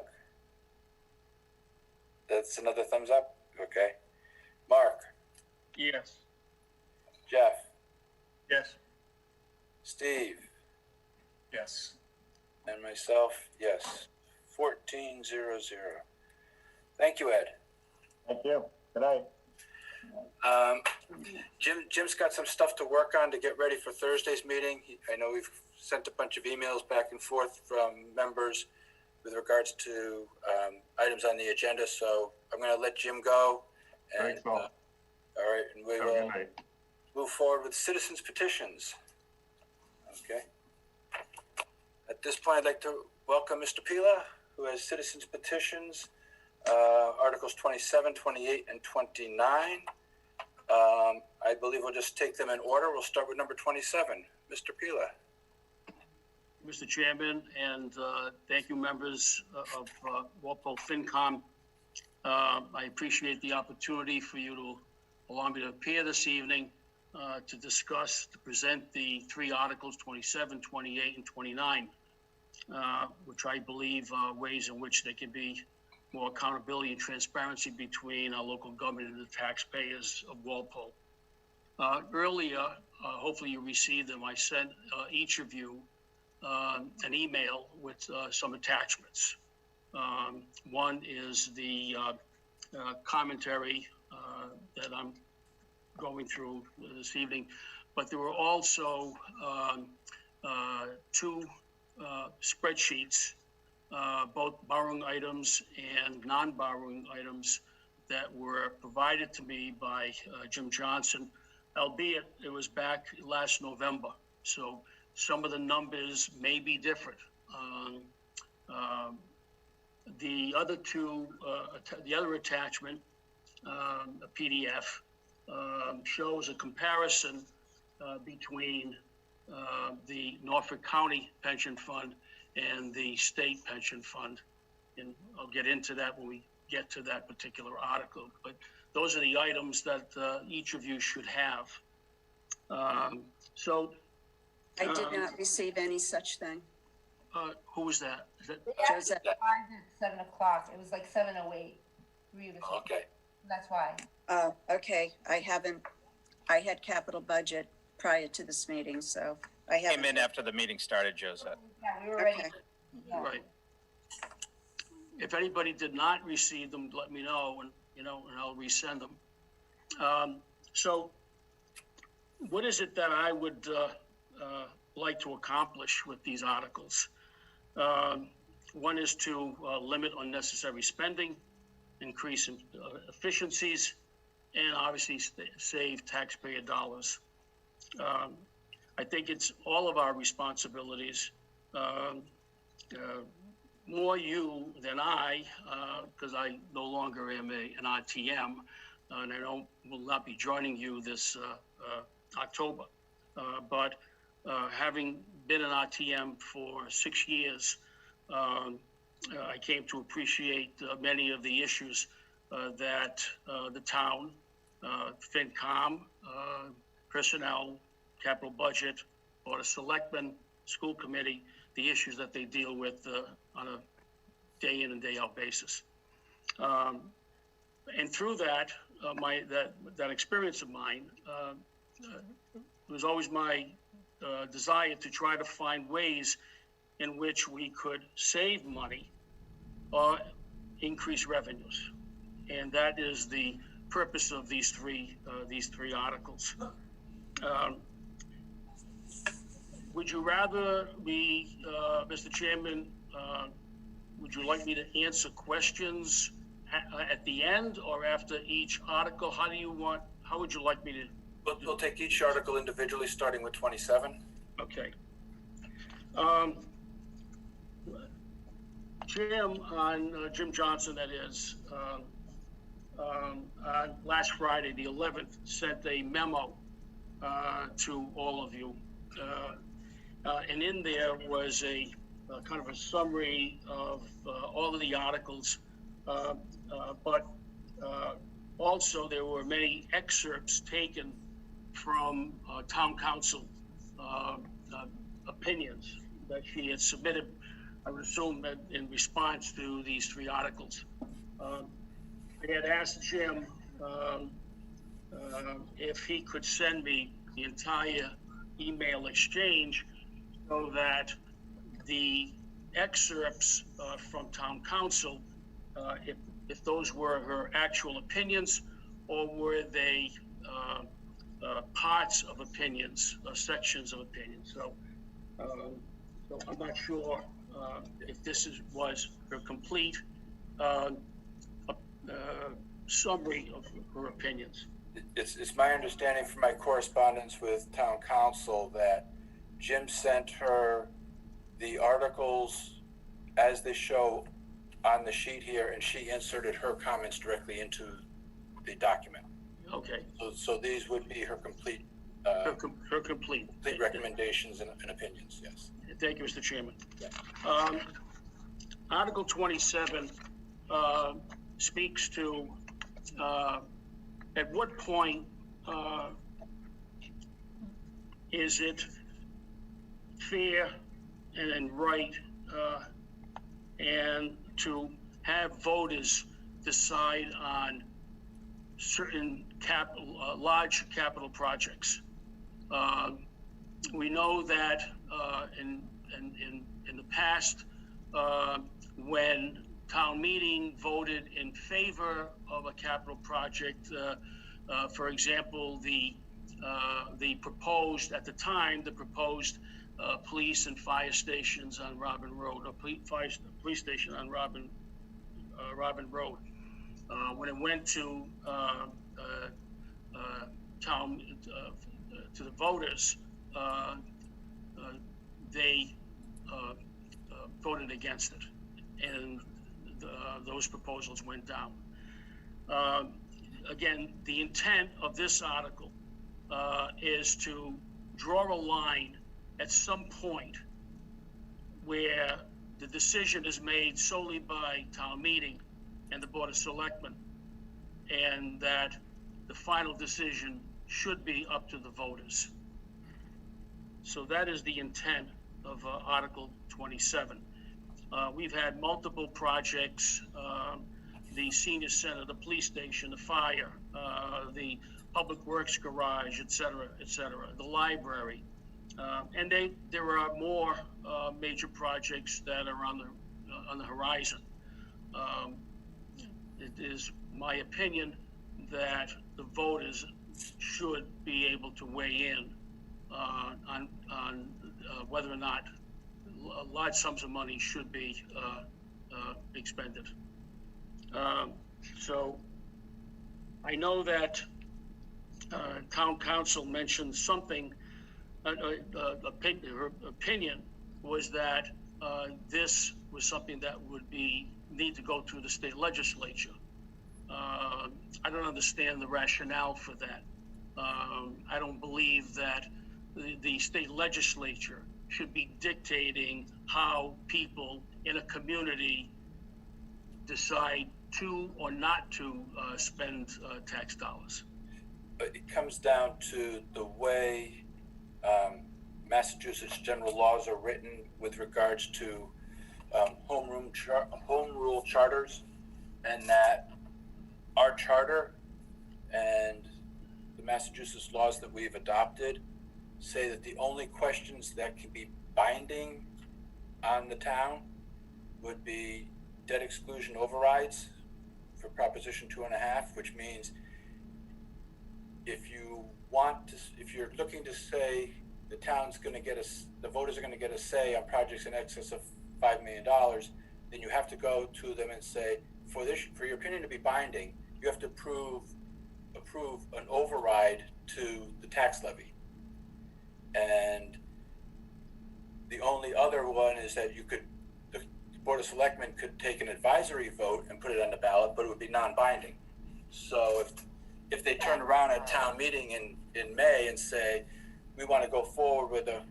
That's another thumbs up? Okay. Mark, Yes. Jeff, Yes. Steve, Yes. and myself, yes. 14-0-0. Thank you, Ed. Thank you. Good night. Jim's got some stuff to work on to get ready for Thursday's meeting. I know we've sent a bunch of emails back and forth from members with regards to items on the agenda, so I'm going to let Jim go. And, Thanks, Paul. all right, and we Have a will good night. move forward with citizens petitions. Okay. At this point, I'd like to welcome Mr. Pila, who has citizens petitions, Articles 27, 28, and 29. I believe we'll just take them in order. We'll start with number 27. Mr. Pila. Mr. Chairman, and thank you, members of Walpole FinCom. I appreciate the opportunity for you to allow me to appear this evening to present the three articles, 27, 28, and 29, which I believe are ways in which there can be more accountability and transparency between our local government and the taxpayers of Walpole. Earlier, hopefully you received them, I sent each of you an email with some attachments. One is the commentary that I'm going through this evening, but there were also two spreadsheets, both borrowing items and non-borrowing items that were provided to me by Jim Johnson, albeit it was back last November. So some of the numbers may be different. The other two, the other attachment, a PDF, shows a comparison between the Norfolk County Pension Fund and the state pension fund. And I'll get into that when we get to that particular article. But those are the items that each of you should have. So I did not receive any such thing. who was that? Is that Joseph? At 7 o'clock. It was like 7:08. Okay. That's why. Oh, okay. I had capital budget prior to this meeting, so I haven't. Came in after the meeting started, Joseph. Yeah, we were ready. Okay. right? If anybody did not receive them, let me know, and and I'll resend them. So, what is it that I would like to accomplish with these articles? One is to limit unnecessary spending, increase efficiencies, and obviously save taxpayer dollars. I think it's all of our responsibilities, more you than I, because I no longer am an RTM, and I will not be joining you this October. But having been an RTM for 6 years, I came to appreciate many of the issues that the town, FinCom, personnel, capital budget, Board of Selectmen, school committee, the issues that they deal with on a day in and day out basis. And through that, that experience of mine, it was always my desire to try to find ways in which we could save money or increase revenues. And that is the purpose of these three articles. Would you rather me, Mr. Chairman, would you like me to answer questions at the end or after each article? How would you like me to? We'll take each article individually, starting with 27. Okay. Jim Johnson, that is, last Friday, the 11th, sent a memo to all of you. And in there was a kind of a summary of all of the articles, but also there were many excerpts taken from town council opinions that she had submitted, I would assume that in response to these 3 articles. I had asked Jim if he could send me the entire email exchange so that the excerpts from town council, if those were her actual opinions, or were they parts of opinions, sections of opinions. So I'm not sure if this was her complete summary of her opinions. It's my understanding from my correspondence with town council that Jim sent her the articles as they show on the sheet here, and she inserted her comments directly into the document. Okay. So these would be her complete her complete recommendations and opinions. Yes. Thank you, Mr. Chairman. Article 27 speaks to at what point is it fair and right and to have voters decide on certain large capital projects. We know that in the past, when town meeting voted in favor of a capital project, for example, the proposed, at the time, the proposed police and fire stations on Robin Road, or police station on Robin Road. When it went to town, to the voters, they voted against it, and those proposals went down. Again, the intent of this article is to draw a line at some point where the decision is made solely by town meeting and the Board of Selectmen, and that the final decision should be up to the voters. So that is the intent of Article 27. We've had multiple projects, the senior center, the police station, the fire, the public works garage, et cetera, the library. And there are more major projects that are on the horizon. It is my opinion that the voters should be able to weigh in on whether or not large sums of money should be expended. So I know that town council mentioned something, her opinion was that this was something that would need to go through the state legislature. I don't understand the rationale for that. I don't believe that the state legislature should be dictating how people in a community decide to or not to spend tax dollars. It comes down to the way Massachusetts general laws are written with regards to home rule charters, and that our charter and the Massachusetts laws that we've adopted say that the only questions that can be binding on the town would be debt exclusion overrides for Proposition 2.5, which means if you're looking to say the town's going to get the voters are going to get a say on projects in excess of $5 million, then you have to go to them and say, for your opinion to be binding, you have to approve an override to the tax levy. And the only other one is that the Board of Selectmen could take an advisory vote and put it on the ballot, but it would be non-binding. So if they turn around at town meeting in May and say, we want to go forward with a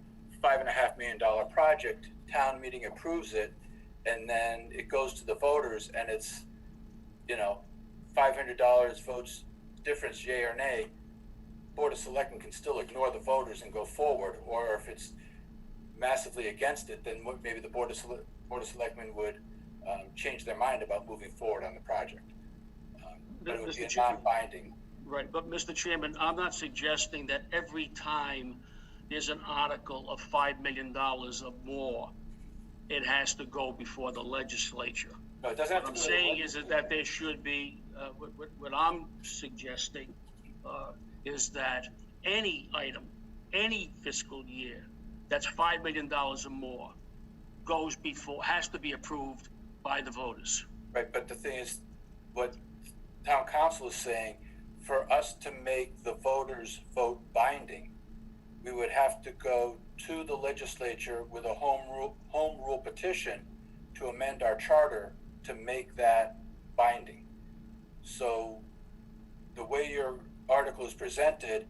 $5.5 million project, town meeting approves it, and then it goes to the voters and it's, $500 votes difference, yay or nay, Board of Selectmen can still ignore the voters and go forward. Or if it's massively against it, then maybe the Board of Selectmen would change their mind about moving forward on the project. But it would be a non-binding. Right, but Mr. Chairman, I'm not suggesting that every time there's an article of $5 million or more, it has to go before the legislature. No, it doesn't have to. What I'm saying is that there should be, what I'm suggesting is that any item, any fiscal year that's $5 million or more goes before, has to be approved by the voters. Right, but the thing is, what town council is saying, for us to make the voters vote binding, we would have to go to the legislature with a home rule petition to amend our charter to make that binding. So the way your article is presented,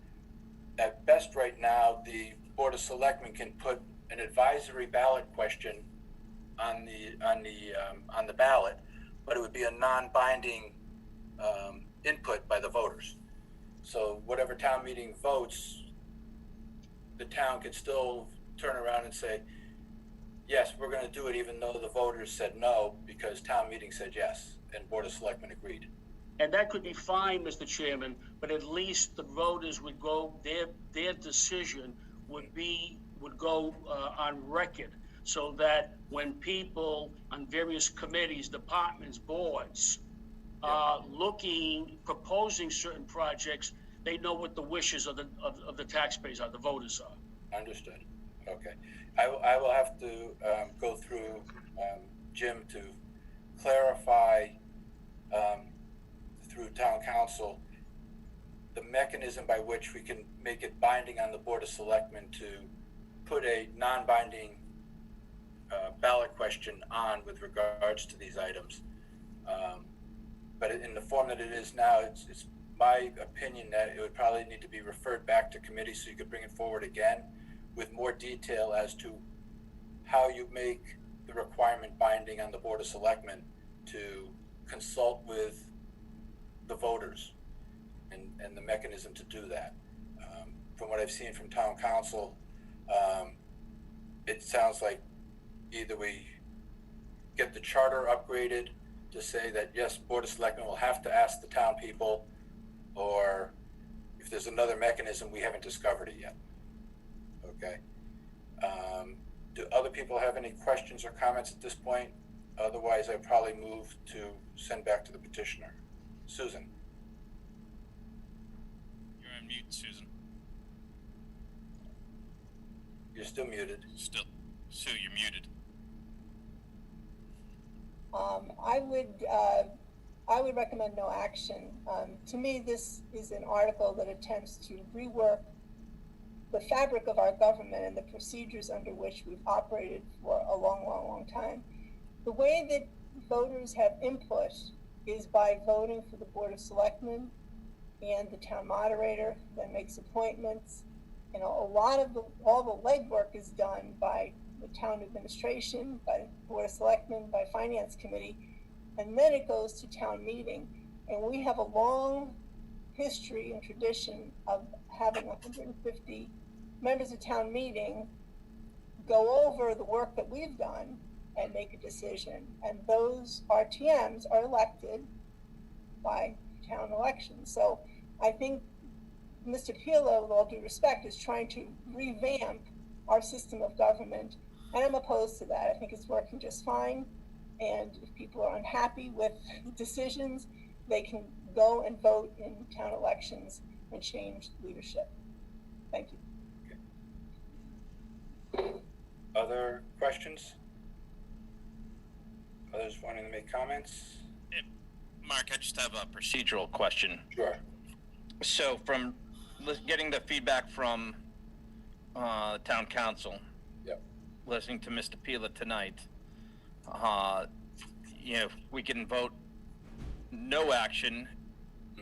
at best right now, the Board of Selectmen can put an advisory ballot question on the ballot, but it would be a non-binding input by the voters. So whatever town meeting votes, the town could still turn around and say, yes, we're going to do it, even though the voters said no, because town meeting said yes, and Board of Selectmen agreed. And that could be fine, Mr. Chairman, but at least the voters would go, their decision would go on record, so that when people on various committees, departments, boards, proposing certain projects, they know what the wishes of the taxpayers are, the voters are. Understood. Okay. I will have to go through Jim to clarify through town council the mechanism by which we can make it binding on the Board of Selectmen to put a non-binding ballot question on with regards to these items. But in the form that it is now, it's my opinion that it would probably need to be referred back to committee so you could bring it forward again with more detail as to how you make the requirement binding on the Board of Selectmen to consult with the voters and the mechanism to do that. From what I've seen from town council, it sounds like either we get the charter upgraded to say that yes, Board of Selectmen will have to ask the town people, or if there's another mechanism, we haven't discovered it yet. Okay. Do other people have any questions or comments at this point? Otherwise, I'd probably move to send back to the petitioner. Susan. You're on mute, Susan. You're still muted. Still. Sue, you're muted. I would recommend no action. To me, this is an article that attempts to rework the fabric of our government and the procedures under which we've operated for a long time. The way that voters have input is by voting for the Board of Selectmen and the town moderator that makes appointments. You know, all the legwork is done by the town administration, by the Board of Selectmen, by Finance Committee, and then it goes to town meeting. And we have a long history and tradition of having 150 members of town meeting go over the work that we've done and make a decision. And those RTMs are elected by town elections. So I think Mr. Pilo, with all due respect, is trying to revamp our system of government, and I'm opposed to that. I think it's working just fine, and if people are unhappy with decisions, they can go and vote in town elections and change leadership. Thank you. Okay. Other questions? Others wanting to make comments? Mark, I just have a procedural question. Sure. So from getting the feedback from town council, yep, listening to Mr. Pila tonight, you know, we can vote no action,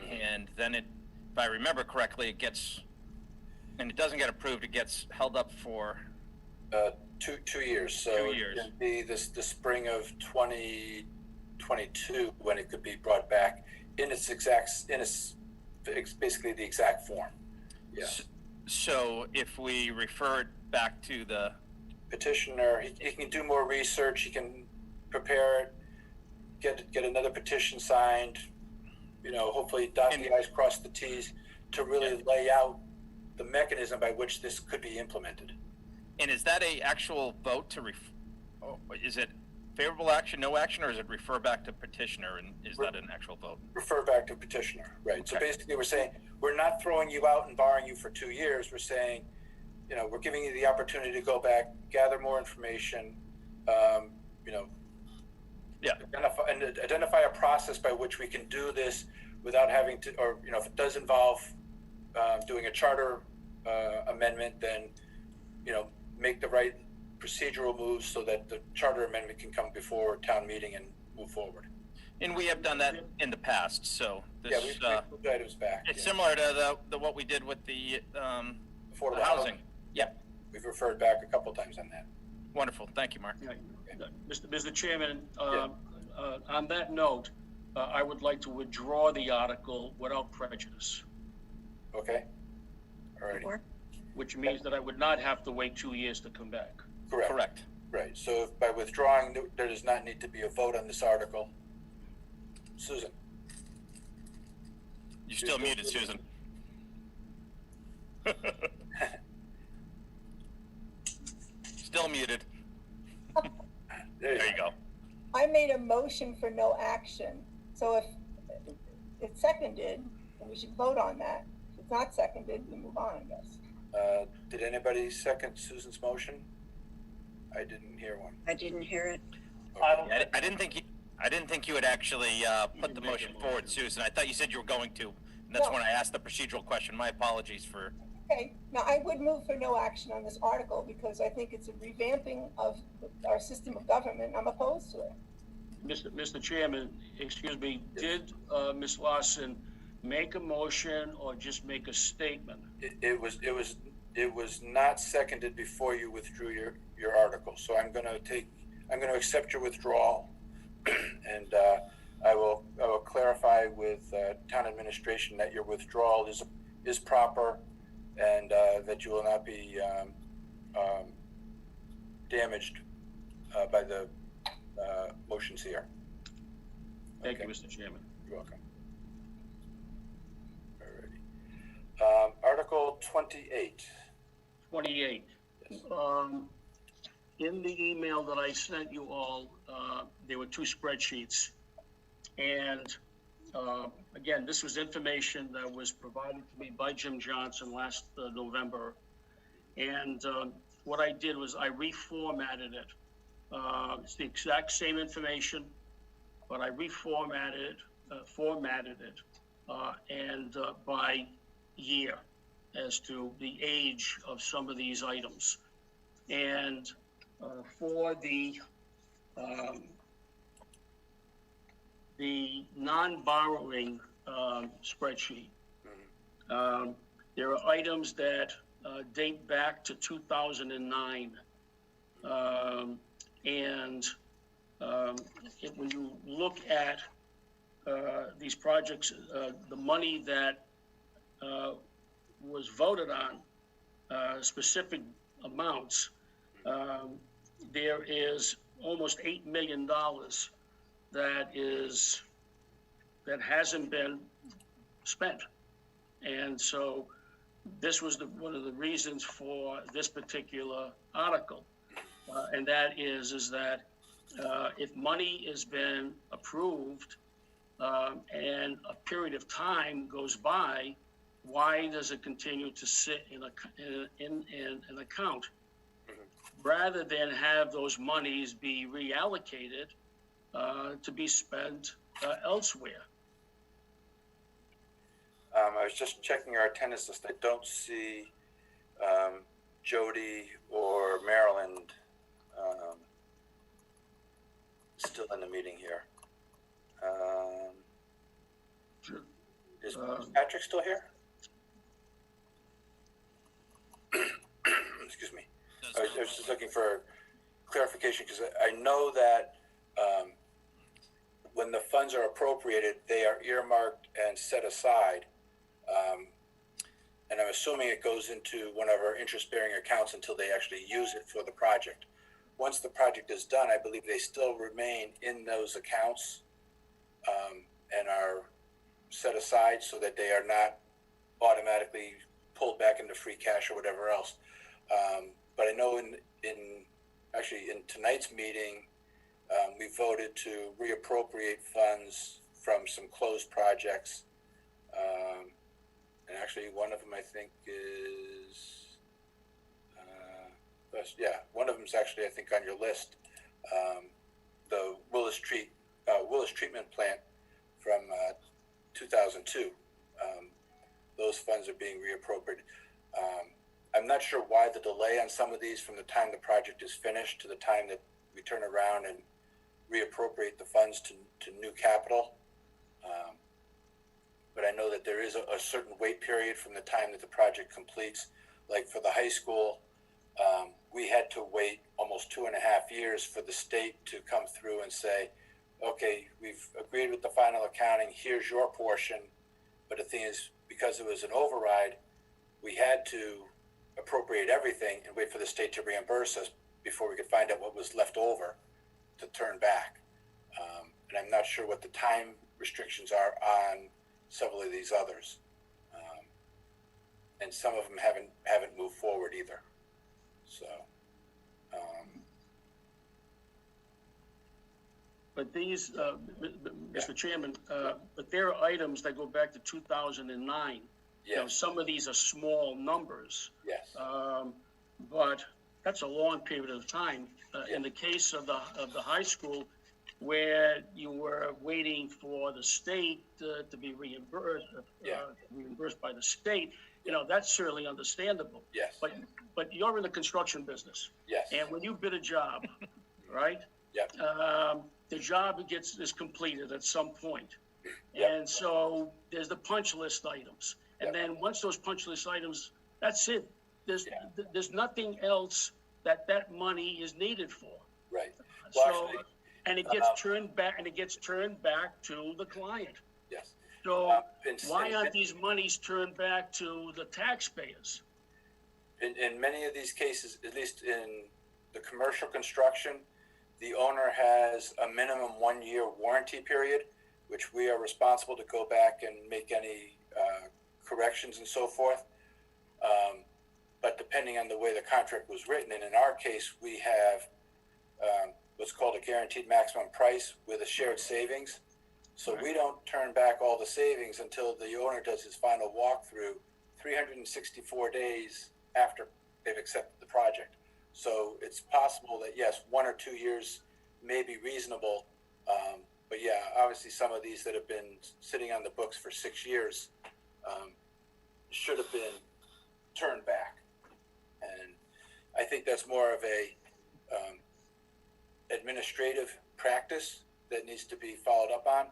and then it, if I remember correctly, it gets, and it doesn't get approved, it gets held up for 2 years. So 2 years. It could be the spring of 2022 when it could be brought back in its basically the exact form. Yeah. So if we refer it back to the petitioner, he can do more research, he can prepare it, get another petition signed, you know, hopefully dot the i's, cross the t's, to really lay out the mechanism by which this could be implemented. And is that a actual vote to is it favorable action, no action, or is it refer back to petitioner, and is that an actual vote? Refer back to petitioner, right? Okay. So basically we're saying, we're not throwing you out and barring you for 2 years. We're saying, you know, we're giving you the opportunity to go back, gather more information, you know, identify a process by which we can do this without having to, or, you know, if it does involve doing a charter amendment, then, you know, make the right procedural moves so that the charter amendment can come before town meeting and move forward. And we have done that in the past, so this, we've moved items back. It's similar to the what we did with the affordable housing. Yeah, we've referred back a couple times on that. Wonderful, thank you, Mark. Mr. Chairman, on that note, I would like to withdraw the article without prejudice. Okay. All right. Which means that I would not have to wait 2 years to come back. Correct. Right. So if by withdrawing, there does not need to be a vote on this article. Susan. You're still muted, Susan. Still muted. There you go. I made a motion for no action. So if it's seconded, then we should vote on that. If it's not seconded, we move on, I guess. Did anybody second Susan's motion? I didn't hear one. I didn't hear it. Okay. I didn't think you had actually put the motion forward, Susan. I thought you said you were going to, and that's when I asked the procedural question. My apologies for. Okay, now I would move for no action on this article because I think it's a revamping of our system of government. I'm opposed to it. Mr. Chairman, excuse me, did Ms. Lawson make a motion or just make a statement? It was not seconded before you withdrew your article. So I'm going to accept your withdrawal, and I will clarify with town administration that your withdrawal is proper, and that you will not be damaged by the motions here. Thank you, Mr. Chairman. You're welcome. Alrighty. Article 28. 28. Yes. In the email that I sent you all, there were 2 spreadsheets. And again, this was information that was provided to me by Jim Johnson last November. And what I did was I reformatted it. It's the exact same information, but I reformatted it, formatted it, and by year as to the age of some of these items. And for the non-borrowing spreadsheet, there are items that date back to 2009. When you look at these projects, the money that was voted on, specific amounts, there is almost $8 million that hasn't been spent. And so this was one of the reasons for this particular article. And that is that if money has been approved and a period of time goes by, why does it continue to sit in an account rather than have those monies be reallocated to be spent elsewhere? I was just checking our attendance list. I don't see Jody or Maryland still in the meeting here. Is Patrick still here? Excuse me. I was just looking for clarification because I know that when the funds are appropriated, they are earmarked and set aside. and I'm assuming it goes into one of our interest-bearing accounts until they actually use it for the project. Once the project is done, I believe they still remain in those accounts and are set aside so that they are not automatically pulled back into free cash or whatever else. But I know in tonight's meeting, we voted to reappropriate funds from some closed projects. And actually one of them I think is, one of them is actually I think on your list. The Willis treatment plant from 2002. Those funds are being reappropriated. I'm not sure why the delay on some of these from the time the project is finished to the time that we turn around and reappropriate the funds to new capital. But I know that there is a certain wait period from the time that the project completes. Like for the high school, we had to wait almost 2.5 years for the state to come through and say, okay, we've agreed with the final accounting, here's your portion. But the thing is, because it was an override, we had to appropriate everything and wait for the state to reimburse us before we could find out what was left over to turn back. And I'm not sure what the time restrictions are on several of these others. And some of them haven't moved forward either. So. But these, Mr. Chairman, but there are items that go back to 2009. Yes. You know, some of these are small numbers. Yes. But that's a long period of time. In the case of the high school, where you were waiting for the state to be reimbursed, reimbursed by the state, you know, that's certainly understandable. Yes. But you're in the construction business. Yes. And when you bid a job, right? Yep. The job is completed at some point. Yep. And so there's the punch list items. And then once those punch list items, that's it. There's nothing else that money is needed for. Right. Well, so, actually, and it gets turned back to the client. Yes. So why aren't these monies turned back to the taxpayers? In many of these cases, at least in the commercial construction, the owner has a minimum 1-year warranty period, which we are responsible to go back and make any corrections and so forth. But depending on the way the contract was written, and in our case, we have what's called a guaranteed maximum price with a shared savings. So we don't turn back all the savings until the owner does his final walkthrough 364 days after they've accepted the project. So it's possible that, yes, 1 or 2 years may be reasonable. But yeah, obviously some of these that have been sitting on the books for 6 years should have been turned back. And I think that's more of a administrative practice that needs to be followed up on.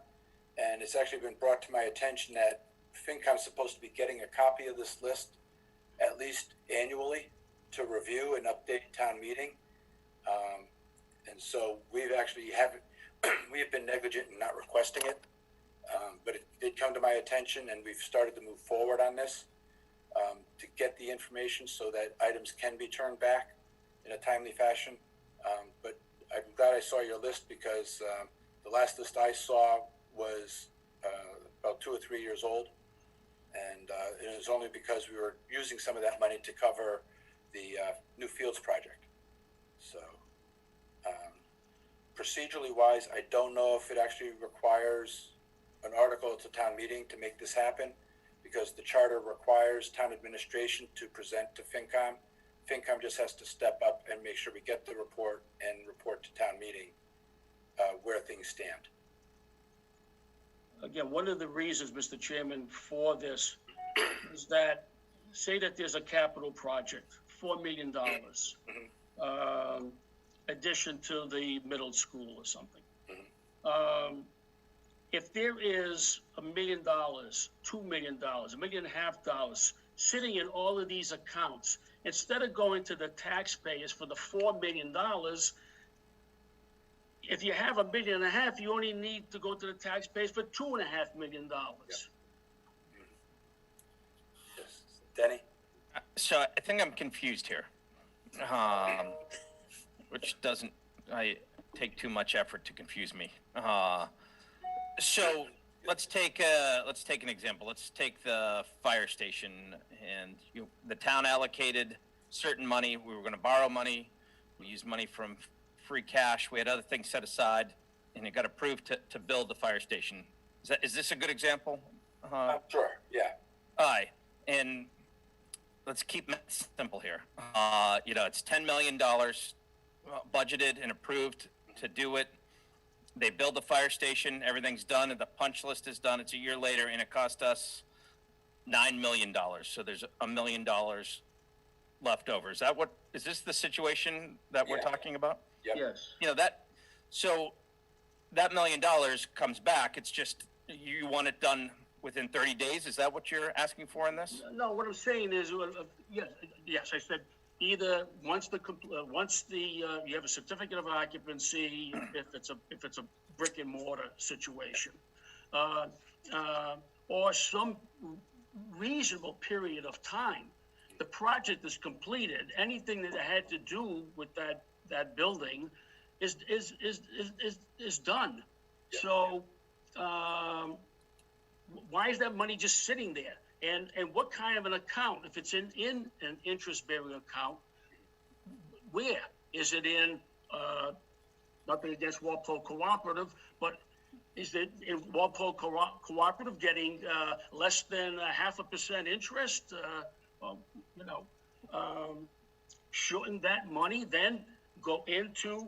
And it's actually been brought to my attention that FinCom's supposed to be getting a copy of this list at least annually to review and update town meeting. And so we've actually we have been negligent in not requesting it. But it did come to my attention, and we've started to move forward on this to get the information so that items can be turned back in a timely fashion. But I'm glad I saw your list, because the last list I saw was about 2 or 3 years old. And it was only because we were using some of that money to cover the new fields project. So procedurally wise, I don't know if it actually requires an article at the town meeting to make this happen, because the charter requires town administration to present to FinCom. FinCom just has to step up and make sure we get the report and report to town meeting where things stand. Again, one of the reasons, Mr. Chairman, for this is that, say that there's a capital project, $4 million, addition to the middle school or something. If there is $1 million, $2 million, $1.5 million sitting in all of these accounts, instead of going to the taxpayers for the $4 million, if you have $1.5 million, you only need to go to the taxpayers for $2.5 million. Yes. Denny? So I think I'm confused here, which doesn't take too much effort to confuse me. So let's take an example. Let's take the fire station, and the town allocated certain money. We were going to borrow money. We used money from free cash. We had other things set aside, and it got approved to build the fire station. Is this a good example? Sure. Yeah. All right, and let's keep it simple here. It's $10 million budgeted and approved to do it. They build the fire station, everything's done, and the punch list is done. It's a year later, and it cost us $9 million. So there's $1 million left over. Is this the situation that we're talking about? Yep. Yes. So that $1 million comes back. It's just, you want it done within 30 days? Is that what you're asking for in this? No, what I'm saying is, yes, I said either once you have a certificate of occupancy, if it's a brick and mortar situation, or some reasonable period of time, the project is completed. Anything that had to do with that building is done. Yeah. So why is that money just sitting there? And what kind of an account? If it's in an interest-bearing account, where is it in? Nothing against Walpole Cooperative, but is it in Walpole Cooperative getting less than 0.5% interest? Shouldn't that money then go into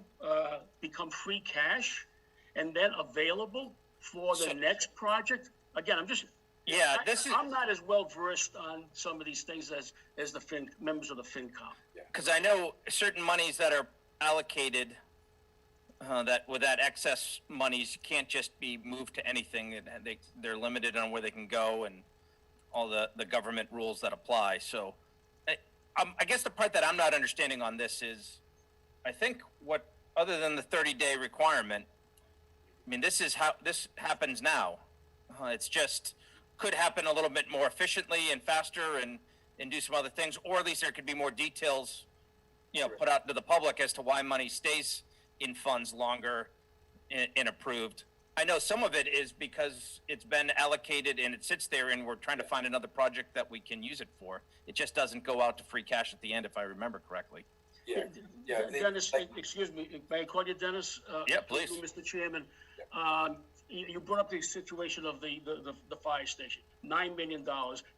become free cash and then available for the next project? Again, I'm not as well versed on some of these things as the members of the FinCom. Because I know certain monies that are allocated, that with that excess monies can't just be moved to anything. They're limited on where they can go and all the government rules that apply. So I guess the part that I'm not understanding on this is, I think other than the 30-day requirement, this is how this happens now. It's just could happen a little bit more efficiently and faster and do some other things, or at least there could be more details, put out to the public as to why money stays in funds longer and approved. I know some of it is because it's been allocated and it sits there and we're trying to find another project that we can use it for. It just doesn't go out to free cash at the end, if I remember correctly. Yeah. Dennis, excuse me, may I call you Dennis? Yeah, please. Mr. Chairman. You brought up the situation of the fire station, $9 million.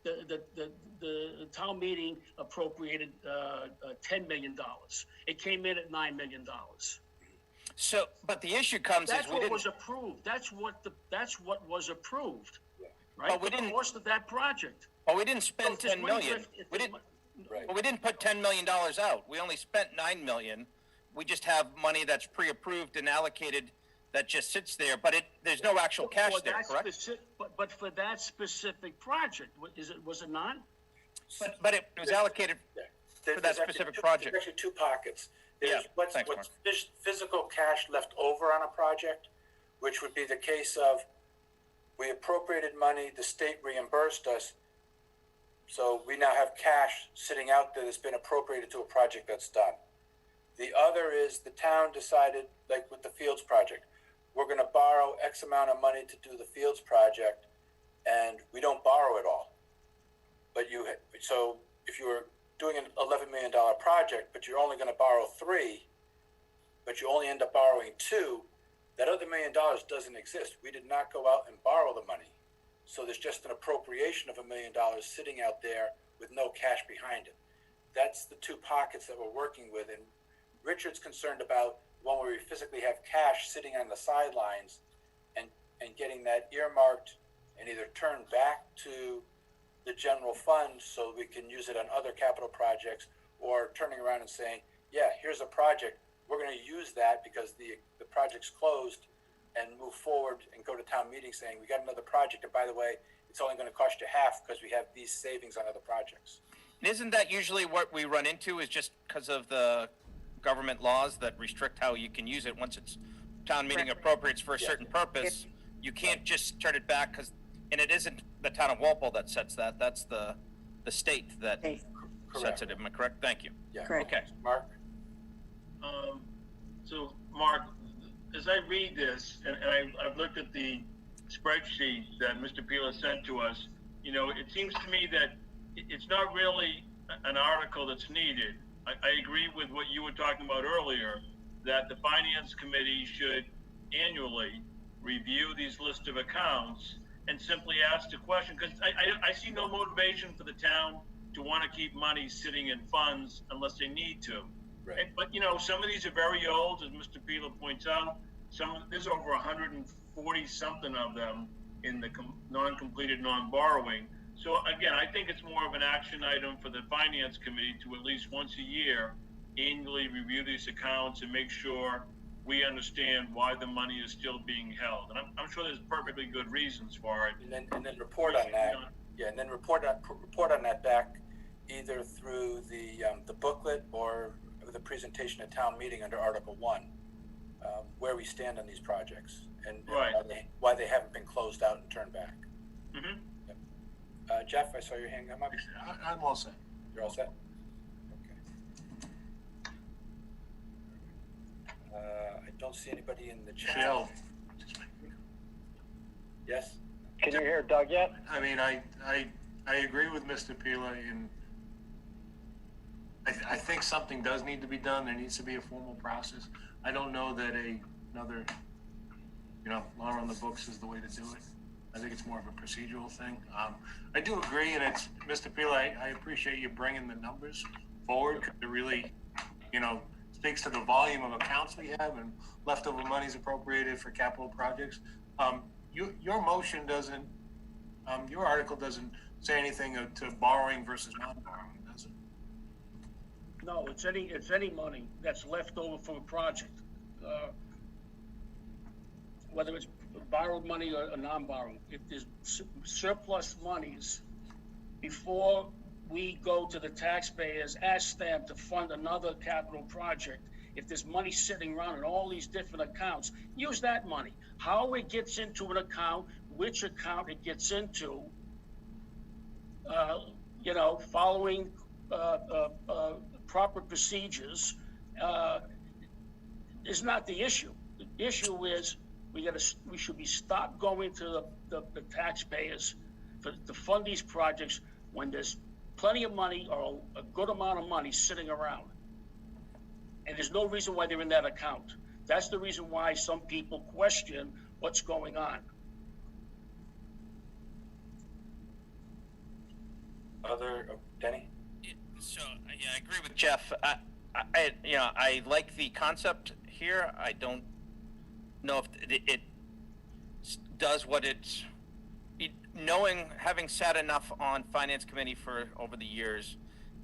The town meeting appropriated $10 million. It came in at $9 million. So, but the issue comes that's what was approved. That's what was approved, right? But we didn't. The cost of that project. Well, we didn't spend $10 million. We didn't. Right. Well, we didn't put $10 million out. We only spent $9 million. We just have money that's pre-approved and allocated that just sits there, but there's no actual cash there, correct? But for that specific project, was it not? But it was allocated for that specific project. There's actually two pockets. There's what's physical cash left over on a project, which would be the case of we appropriated money, the state reimbursed us, so we now have cash sitting out there that's been appropriated to a project that's done. The other is the town decided, like with the Fields project, we're going to borrow X amount of money to do the Fields project, and we don't borrow it all. But so if you were doing an $11 million project, but you're only going to borrow $3 million, but you only end up borrowing $2 million, that other $1 million doesn't exist. We did not go out and borrow the money. So there's just an appropriation of $1 million sitting out there with no cash behind it. That's the two pockets that we're working with. And Richard's concerned about one where we physically have cash sitting on the sidelines and getting that earmarked and either turned back to the general fund so we can use it on other capital projects, or turning around and saying, yeah, here's a project. We're going to use that because the project's closed, and move forward and go to town meeting saying, we got another project. And by the way, it's only going to cost you half because we have these savings on other projects. Isn't that usually what we run into, is just because of the government laws that restrict how you can use it once it's town meeting appropriates for a certain purpose? You can't just turn it back and it isn't the town of Walpole that sets that. That's the the state that sets it, am I correct? Thank you. Yeah. Correct. Okay. Mark? So Mark, as I read this, and I've looked at the spreadsheet that Mr. Pila sent to us, you know, it seems to me that it's not really an article that's needed. I agree with what you were talking about earlier, that the Finance Committee should annually review these list of accounts and simply ask the question, because I see no motivation for the town to want to keep money sitting in funds unless they need to. Right. But, you know, some of these are very old, as Mr. Pila points out. There's over 140 something of them in the non-completed, non-borrowing. So again, I think it's more of an action item for the Finance Committee to at least once a year annually review these accounts and make sure we understand why the money is still being held. And I'm sure there's perfectly good reasons for it. And then report on that. Yeah, and then report on that back either through the booklet or the presentation at town meeting under Article 1, where we stand on these projects and why they haven't been closed out and turned back. Mm-hmm. Yep. Jeff, I saw your hand come up. I'm all set. You're all set? Okay. I don't see anybody in the chat. Shell. Yes? Can you hear Doug yet? I mean, I agree with Mr. Pila in, I think something does need to be done. There needs to be a formal process. I don't know that another, law on the books is the way to do it. I think it's more of a procedural thing. I do agree, and it's, Mr. Pila, I appreciate you bringing the numbers forward, because it really, speaks to the volume of accounts we have and leftover monies appropriated for capital projects. Your motion doesn't, your article doesn't say anything to borrowing versus non-borrowing, does it? No, it's any money that's left over from a project, whether it's borrowed money or non-borrowed. If there's surplus monies, before we go to the taxpayers, ask them to fund another capital project, if there's money sitting around in all these different accounts, use that money. How it gets into an account, which account it gets into, following proper procedures, is not the issue. The issue is we should be stopped going to the taxpayers to fund these projects when there's plenty of money or a good amount of money sitting around. And there's no reason why they're in that account. That's the reason why some people question what's going on. Denny? So, yeah, I agree with Jeff. I like the concept here. I don't know if it does what it's, having sat enough on Finance Committee for over the years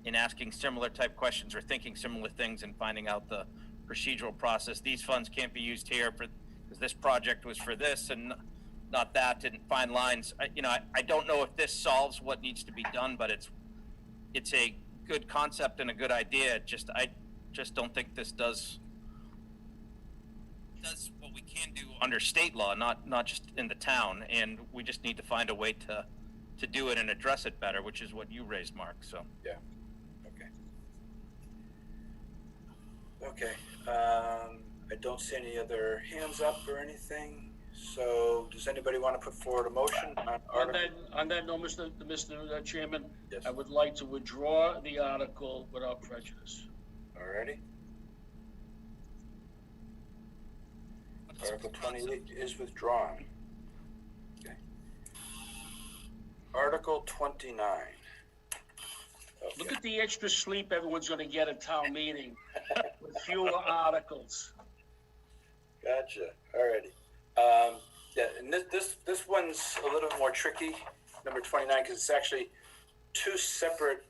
in asking similar type questions or thinking similar things and finding out the procedural process, these funds can't be used here because this project was for this and not that, and fine lines. I don't know if this solves what needs to be done, but it's a good concept and a good idea. I just don't think this does what we can do under state law, not just in the town. And we just need to find a way to do it and address it better, which is what you raised, Mark. So yeah, okay. I don't see any other hands up or anything. So does anybody want to put forward a motion On that note, Mr. Chairman, yes. I would like to withdraw the article without prejudice. Alrighty. Article 28 is withdrawn. Okay. Article 29. Okay. Look at the extra sleep everyone's going to get at town meeting with fewer articles. Gotcha. Alrighty. Yeah, and this one's a little more tricky, number 29, because it's actually two separate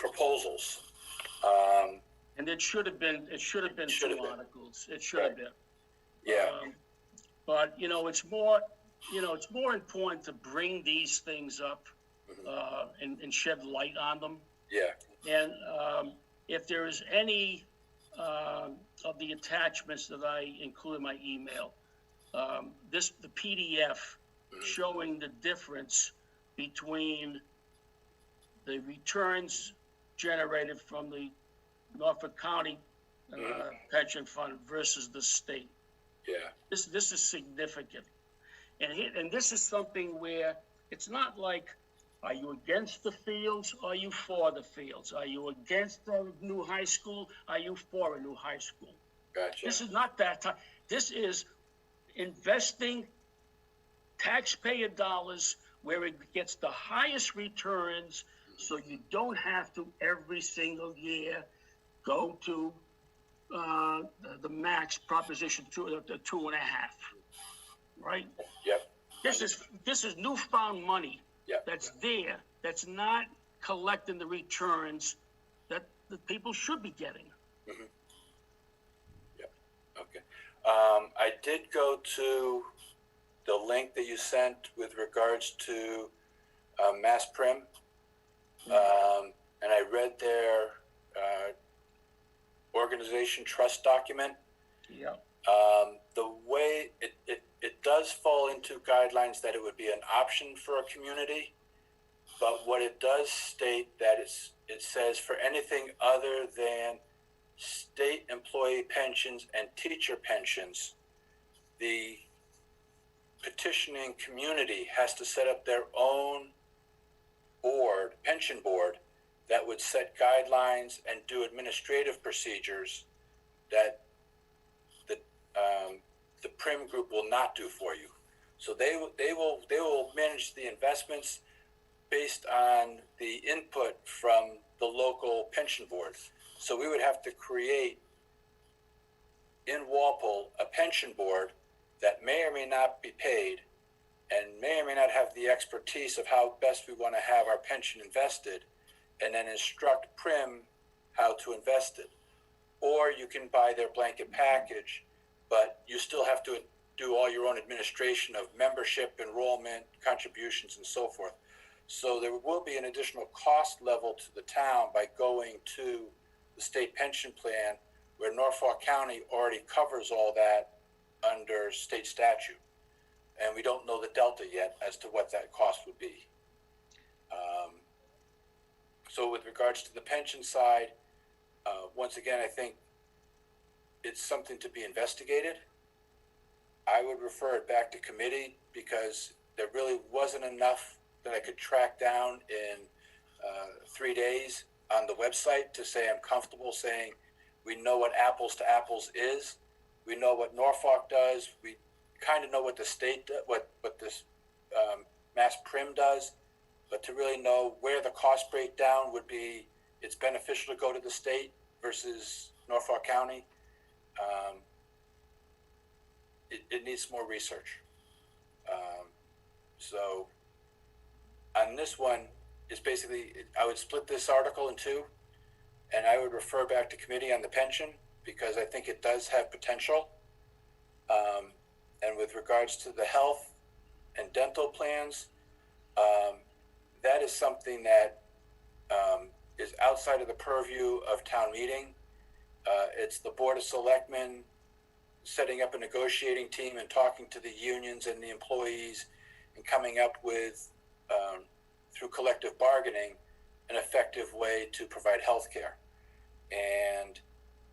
proposals. And it should have been two articles. It should have been. Yeah. But it's more important to bring these things up and shed light on them. Yeah. And if there is any of the attachments that I include in my email, the PDF showing the difference between the returns generated from the Norfolk County pension fund versus the state. Yeah. This is significant. And this is something where it's not like, are you against the fields? Or are you for the fields? Are you against the new high school? Are you for a new high school? Gotcha. This is not that time. This is investing taxpayer dollars where it gets the highest returns, so you don't have to every single year go to the max proposition 2.5, right? Yep. This is newfound money. Yep. That's there, that's not collecting the returns that the people should be getting. Mm-hmm. Yep. Okay. I did go to the link that you sent with regards to Mass Prim, and I read their organization trust document. Yeah. The way it does fall into guidelines that it would be an option for a community, but what it does state that it says for anything other than state employee pensions and teacher pensions, the petitioning community has to set up their own board, pension board, that would set guidelines and do administrative procedures that the Prim group will not do for you. So they will manage the investments based on the input from the local pension board. So we would have to create in Walpole a pension board that may or may not be paid and may or may not have the expertise of how best we want to have our pension invested, and then instruct Prim how to invest it. Or you can buy their blanket package, but you still have to do all your own administration of membership, enrollment, contributions, and so forth. So there will be an additional cost level to the town by going to the state pension plan, where Norfolk County already covers all that under state statute. And we don't know the delta yet as to what that cost would be. So with regards to the pension side, once again, I think it's something to be investigated. I would refer it back to committee because there really wasn't enough that I could track down in 3 days on the website to say I'm comfortable saying we know what apples to apples is. We know what Norfolk does. We kind of know what the state, what this Mass Prim does. But to really know where the cost breakdown would be, it's beneficial to go to the state versus Norfolk County. It needs more research. So on this one, it's basically, I would split this article in two, and I would refer back to committee on the pension because I think it does have potential. And with regards to the health and dental plans, that is something that is outside of the purview of town meeting. It's the Board of Selectmen setting up a negotiating team and talking to the unions and the employees and coming up with, through collective bargaining, an effective way to provide health care. And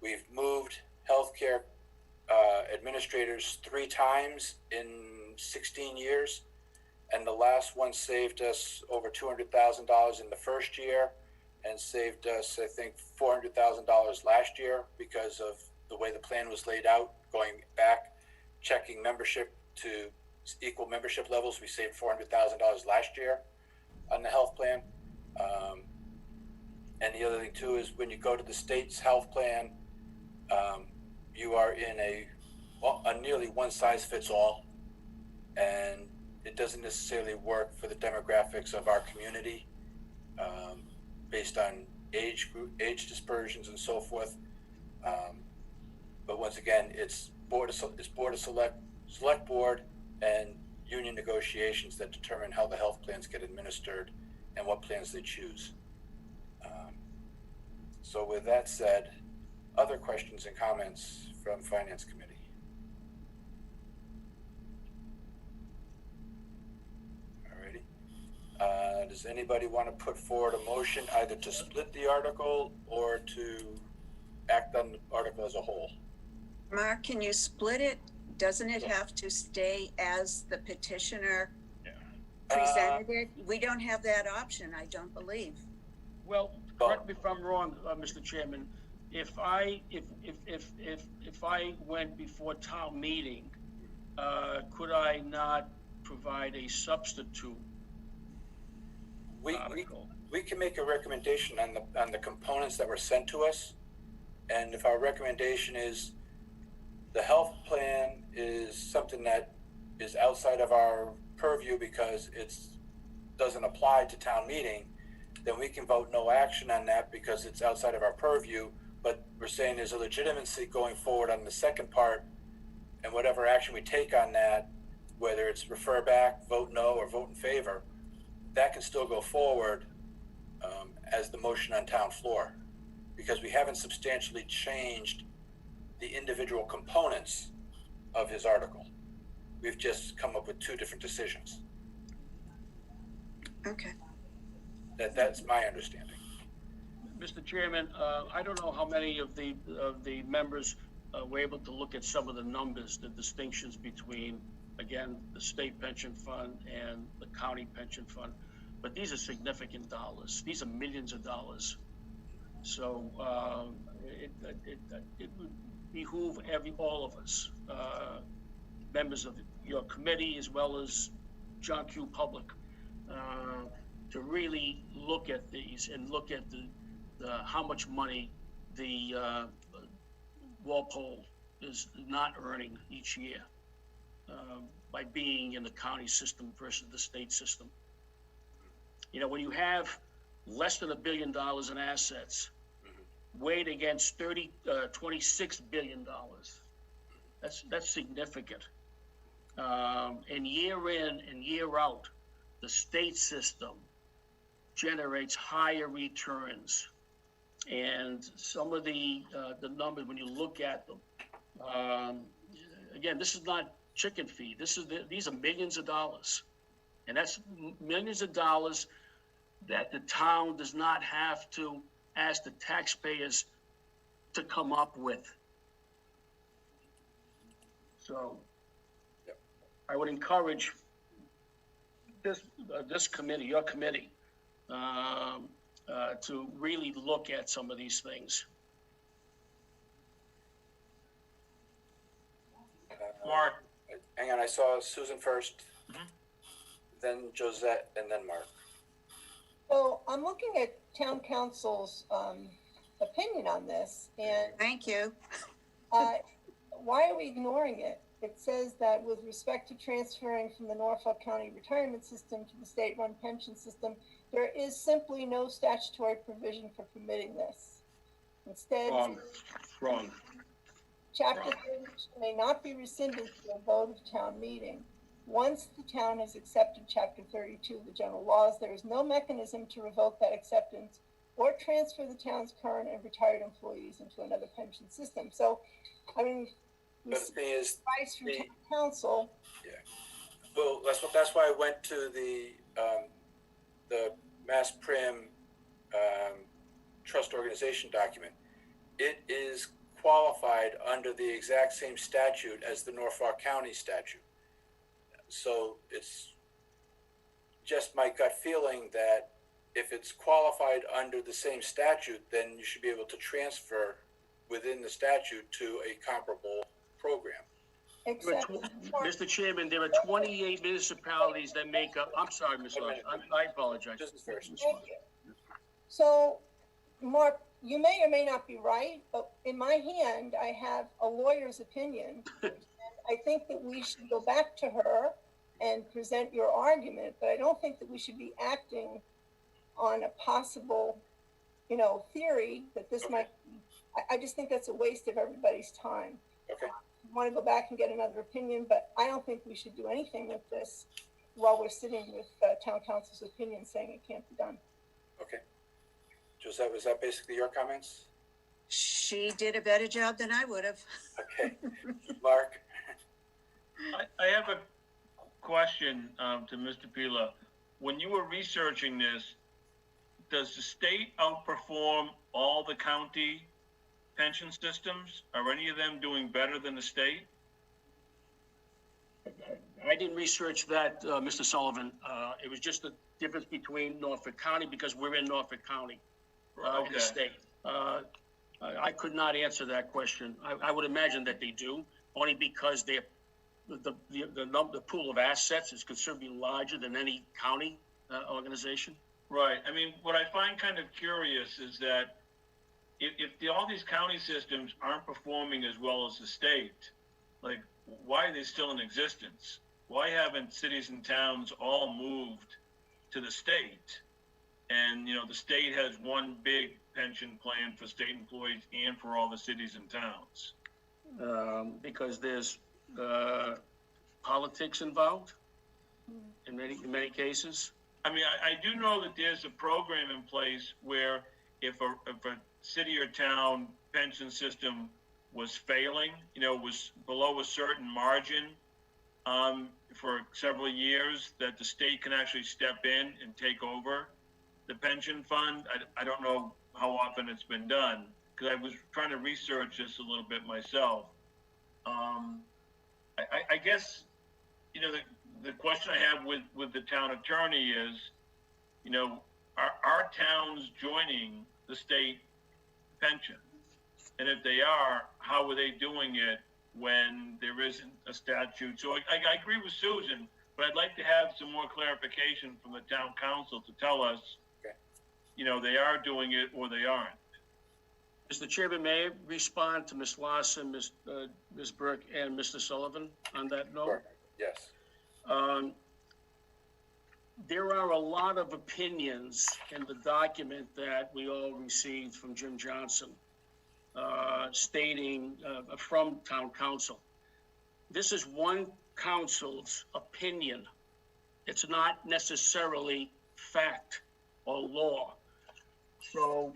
we've moved healthcare administrators 3 times in 16 years. And the last one saved us over $200,000 in the first year and saved us, I think, $400,000 last year because of the way the plan was laid out, going back, checking membership to equal membership levels. We saved $400,000 last year on the health plan. And the other thing too is when you go to the state's health plan, you are in a nearly one size fits all, and it doesn't necessarily work for the demographics of our community, based on age dispersions and so forth. But once again, it's board of select board and union negotiations that determine how the health plans get administered and what plans they choose. So with that said, other questions and comments from Finance Committee? Alrighty. Does Does anybody want to put forward a motion either to split the article or to act on the article as a whole? Mark, can you split it? Doesn't it have to stay as the petitioner presented it? We don't have that option, I don't believe. Well, correct me if I'm wrong, Mr. Chairman. If I went before town meeting, could I not provide a substitute article? We can make a recommendation on the components that were sent to us. And if our recommendation is the health plan is something that is outside of our purview because it's doesn't apply to town meeting, then we can vote no action on that because it's outside of our purview. But we're saying there's a legitimacy going forward on the second part, and whatever action we take on that, whether it's refer back, vote no, or vote in favor, that can still go forward as the motion on town floor, because we haven't substantially changed the individual components of his article. We've just come up with two different decisions. Okay. That's my understanding. Mr. Chairman, I don't know how many of the members were able to look at some of the numbers, the distinctions between, again, the state pension fund and the county pension fund, but these are significant dollars. These are millions of dollars. So it would behoove all of us, members of your committee as well as John Q. Public, to really look at these and look at how much money the Walpole is not earning each year by being in the county system versus the state system. You know, when you have less than $1 billion in assets, weighed against $26 billion, that's significant. And year in and year out, the state system generates higher returns. And some of the numbers, when you look at them, again, this is not chicken feed. These are millions of dollars. And that's millions of dollars that the town does not have to ask the taxpayers to come up with. So I would encourage this committee, your committee, to really look at some of these things. Mark. Hang on, I saw Susan first, then Josette, and then Mark. So I'm looking at town council's opinion on this, and thank you. Why are we ignoring it? It says that with respect to transferring from the Norfolk County retirement system to the state-run pension system, there is simply no statutory provision for permitting this. Instead, Wrong. Chapter 30 may not be rescinded through a vote of town meeting. Once the town has accepted Chapter 32 of the general laws, there is no mechanism to revoke that acceptance or transfer the town's current and retired employees into another pension system. So, I mean, but the thing is, advice from town council. Yeah. Well, that's why I went to the Mass Prim trust organization document. It is qualified under the exact same statute as the Norfolk County statute. So it's just my gut feeling that if it's qualified under the same statute, then you should be able to transfer within the statute to a comparable program. Mr. Chairman, there are 28 municipalities that make up, I'm sorry, Ms. Lodge, I apologize. Thank you. So, Mark, you may or may not be right, but in my hand, I have a lawyer's opinion. And I think that we should go back to her and present your argument, but I don't think that we should be acting on a possible, theory that this might be. I just think that's a waste of everybody's time. Okay. I want to go back and get another opinion, but I don't think we should do anything with this while we're sitting with town council's opinion saying it can't be done. Okay. Josette, was that basically your comments? She did a better job than I would have. Okay. Mark? I have a question to Mr. Pila. when you were researching this, does the state outperform all the county pension systems? Are any of them doing better than the state? I didn't research that, Mr. Sullivan. It was just the difference between Norfolk County because we're in Norfolk County, in the state. I could not answer that question. I would imagine that they do, only because the pool of assets is considerably larger than any county organization. Right. I mean, what I find kind of curious is that if all these county systems aren't performing as well as the state, like, why are they still in existence? Why haven't cities and towns all moved to the state? And, you know, the state has one big pension plan for state employees and for all the cities and towns. Because there's politics involved in many cases. I mean, I do know that there's a program in place where if a city or town pension system was failing, you know, was below a certain margin for several years, that the state can actually step in and take over the pension fund. I don't know how often it's been done, because I was trying to research this a little bit myself. I guess, you know, the question I have with the town attorney is, you know, are towns joining the state pension? And if they are, how are they doing it when there isn't a statute? So I agree with Susan, but I'd like to have some more clarification from the town council to tell us, you know, they are doing it or they aren't. Mr. Chairman, may I respond to Ms. Lawson, Ms. Burke, and Mr. Sullivan on that note? Sure. Yes. There are a lot of opinions in the document that we all received from Jim Johnson, stating from town council. This is one council's opinion. It's not necessarily fact or law. So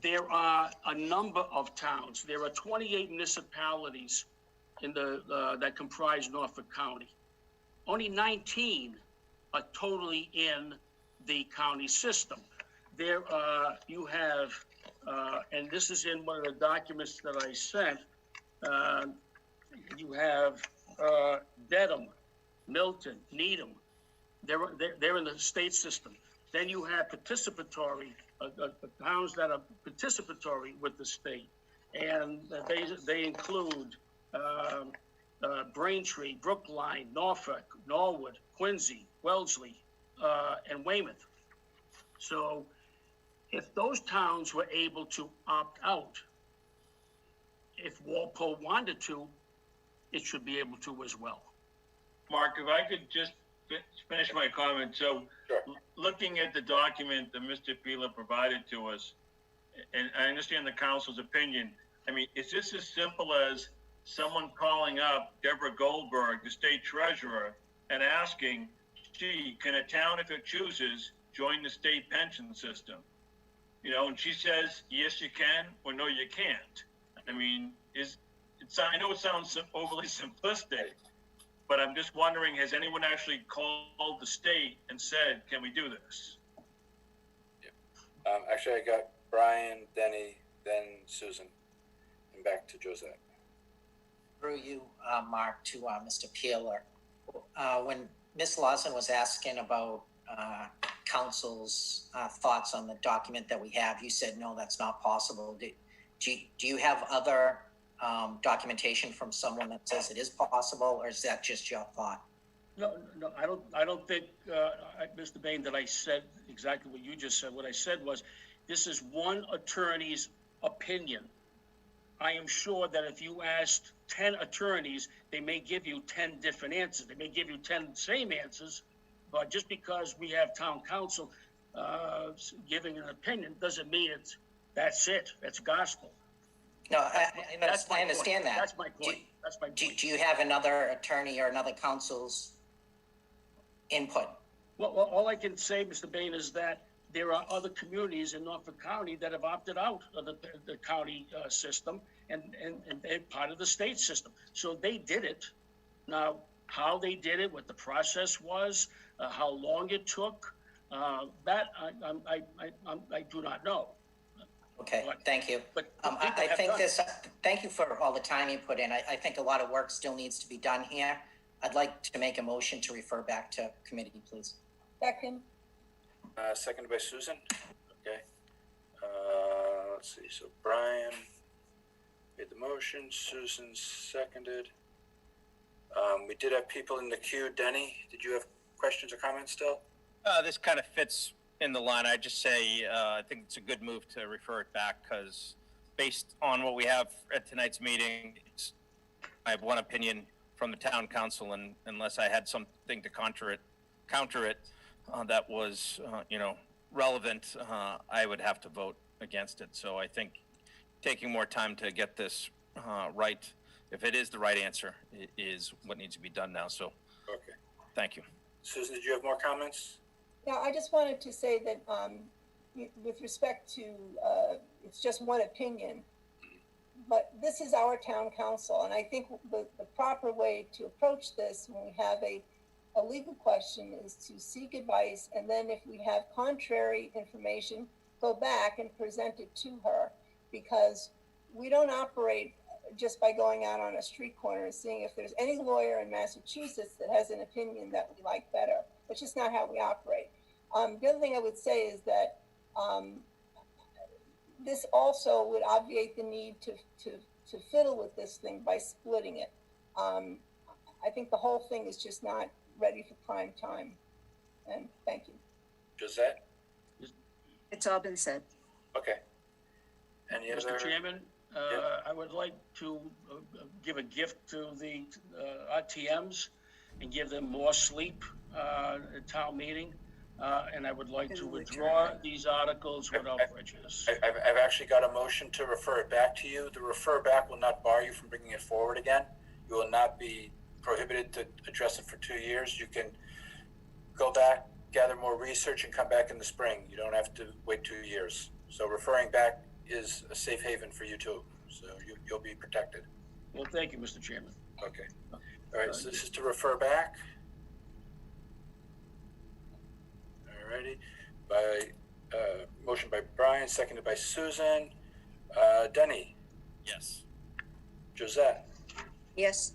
there are a number of towns. There are 28 municipalities in that comprise Norfolk County. Only 19 are totally in the county system. There you have, and this is in one of the documents that I sent, you have Dedham, Milton, Needham. They're in the state system. Then you have participatory, towns that are participatory with the state. And they include Braintree, Brookline, Norfolk, Norwood, Quincy, Wellesley, and Weymouth. So if those towns were able to opt out, if Walpole wanted to, it should be able to as well. Mark, if I could just finish my comment. So sure. Looking at the document that Mr. Pila provided to us, and I understand the council's opinion, I mean, is this as simple as someone calling up Deborah Goldberg, the state treasurer, and asking, gee, can a town, if it chooses, join the state pension system? You know, and she says, yes, you can, or no, you can't. I mean, I know it sounds overly simplistic, but I'm just wondering, has anyone actually called the state and said, can we do this? Yeah. Actually, I got Brian, Denny, then Susan, and back to Josette. Through you, Mark, to Mr. Peeler. When Ms. Lawson was asking about council's thoughts on the document that we have, you said, no, that's not possible. Do you have other documentation from someone that says it is possible, or is that just your thought? No, I don't think, Mr. Bain, that I said exactly what you just said. What I said was, this is one attorney's opinion. I am sure that if you asked 10 attorneys, they may give you 10 different answers. They may give you 10 same answers, but just because we have town council giving an opinion doesn't mean that's it. That's gospel. No, I understand that. That's my point. That's my point. Do you have another attorney or another council's input? Well, all I can say, Mr. Bain, is that there are other communities in Norfolk County that have opted out of the county system and they're part of the state system. So they did it. Now, how they did it, what the process was, how long it took, That I do not know. Okay, thank you. But I think thank you for all the time you put in. I think a lot of work still needs to be done here. I'd like to make a motion to refer back to committee, please. Second. Seconded by Susan. Okay. Let's see. So Brian made the motion. Susan seconded. We did have people in the queue. Denny, did you have questions or comments still? This kind of fits in the line. I just say I think it's a good move to refer it back because based on what we have at tonight's meeting, I have one opinion from the town council, and unless I had something to counter it, that was relevant, I would have to vote against it. So I think taking more time to get this right, if it is the right answer, is what needs to be done now. So, okay, thank you. Susan, did you have more comments? Yeah, I just wanted to say that with respect to, it's just one opinion, but this is our town council, and I think the proper way to approach this when we have a legal question is to seek advice, and then if we have contrary information, go back and present it to her, because we don't operate just by going out on a street corner and seeing if there's any lawyer in Massachusetts that has an opinion that we like better. It's just not how we operate. The other thing I would say is that this also would obviate the need to fiddle with this thing by splitting it. I think the whole thing is just not ready for prime time. And thank you. Josette? It's all been said. Okay. Any other? Mr. Chairman, I would like to give a gift to the RTMs and give them more sleep at town meeting. And I would like to withdraw these articles without prejudice. I've actually got a motion to refer it back to you. The refer back will not bar you from bringing it forward again. You will not be prohibited to address it for 2 years. You can go back, gather more research, and come back in the spring. You don't have to wait 2 years. So referring back is a safe haven for you too. So you'll be protected. Well, thank you, Mr. Chairman. Okay. All right, so this is to refer back. Alrighty. By motion by Brian, seconded by Susan. Denny? Yes. Josette? Yes.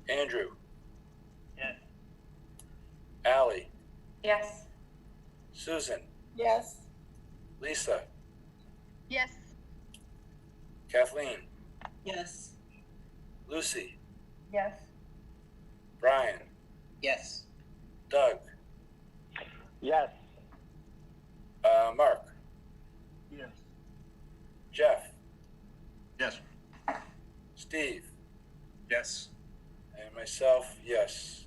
Andrew? Yes. Allie? Yes. Susan? Yes. Lisa? Yes. Kathleen? Yes. Lucy? Yes. Brian? Yes. Doug? Yes. Mark? Yes. Jeff? Yes. Steve? Yes. And myself, yes.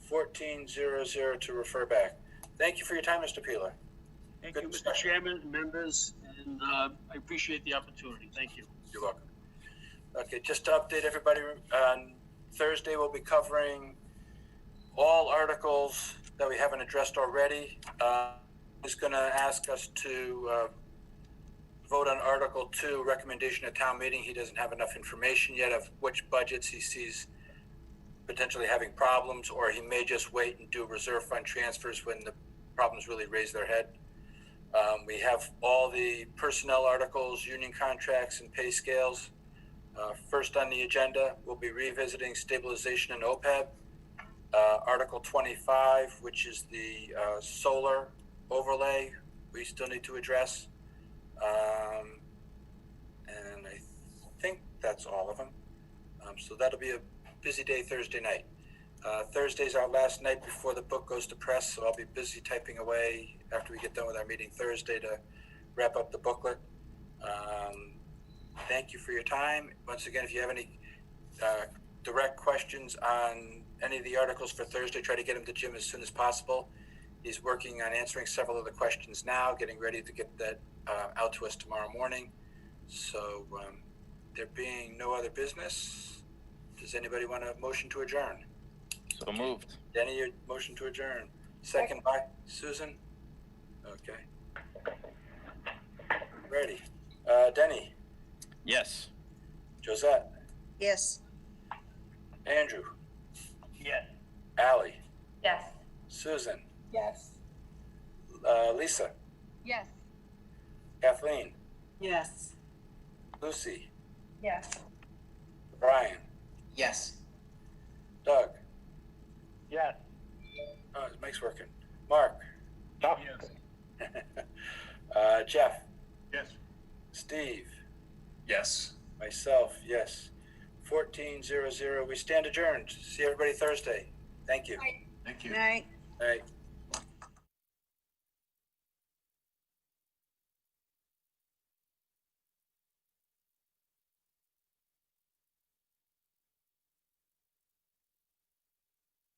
1400 to refer back. Thank you for your time, Mr. Peeler. Thank Good you, Mr. discussion. Chairman, members, and I appreciate the opportunity. Thank you. You're welcome. Okay, just to update everybody, on Thursday we'll be covering all articles that we haven't addressed already. He's going to ask us to vote on Article 2, recommendation at town meeting. He doesn't have enough information yet of which budgets he sees potentially having problems, or he may just wait and do reserve fund transfers when the problems really raise their head. We have all the personnel articles, union contracts, and pay scales. First on the agenda, we'll be revisiting stabilization and OPEB. Article 25, which is the solar overlay, we still need to address. And I think that's all of them. So that'll be a busy day Thursday night. Thursday's our last night before the book goes to press, so I'll be busy typing away after we get done with our meeting Thursday to wrap up the booklet. Thank you for your time. Once again, if you have any direct questions on any of the articles for Thursday, try to get them to Jim as soon as possible. He's working on answering several of the questions now, getting ready to get that out to us tomorrow morning. So there being no other business, does anybody want a motion to adjourn? So moved. Denny, your motion to adjourn. Second by Susan? Okay. Ready. Denny? Yes. Josette? Yes. Andrew? Yes. Allie? Yes. Susan? Yes. Lisa, Yes. Kathleen, Yes. Lucy, Yes. Brian, Yes. Doug. Yes. Oh, his mic's working. Mark, Yes. Jeff, Yes. Steve, Yes. myself, yes. 1400. We stand adjourned. See everybody Thursday. Thank you. Thank you. Night. All right.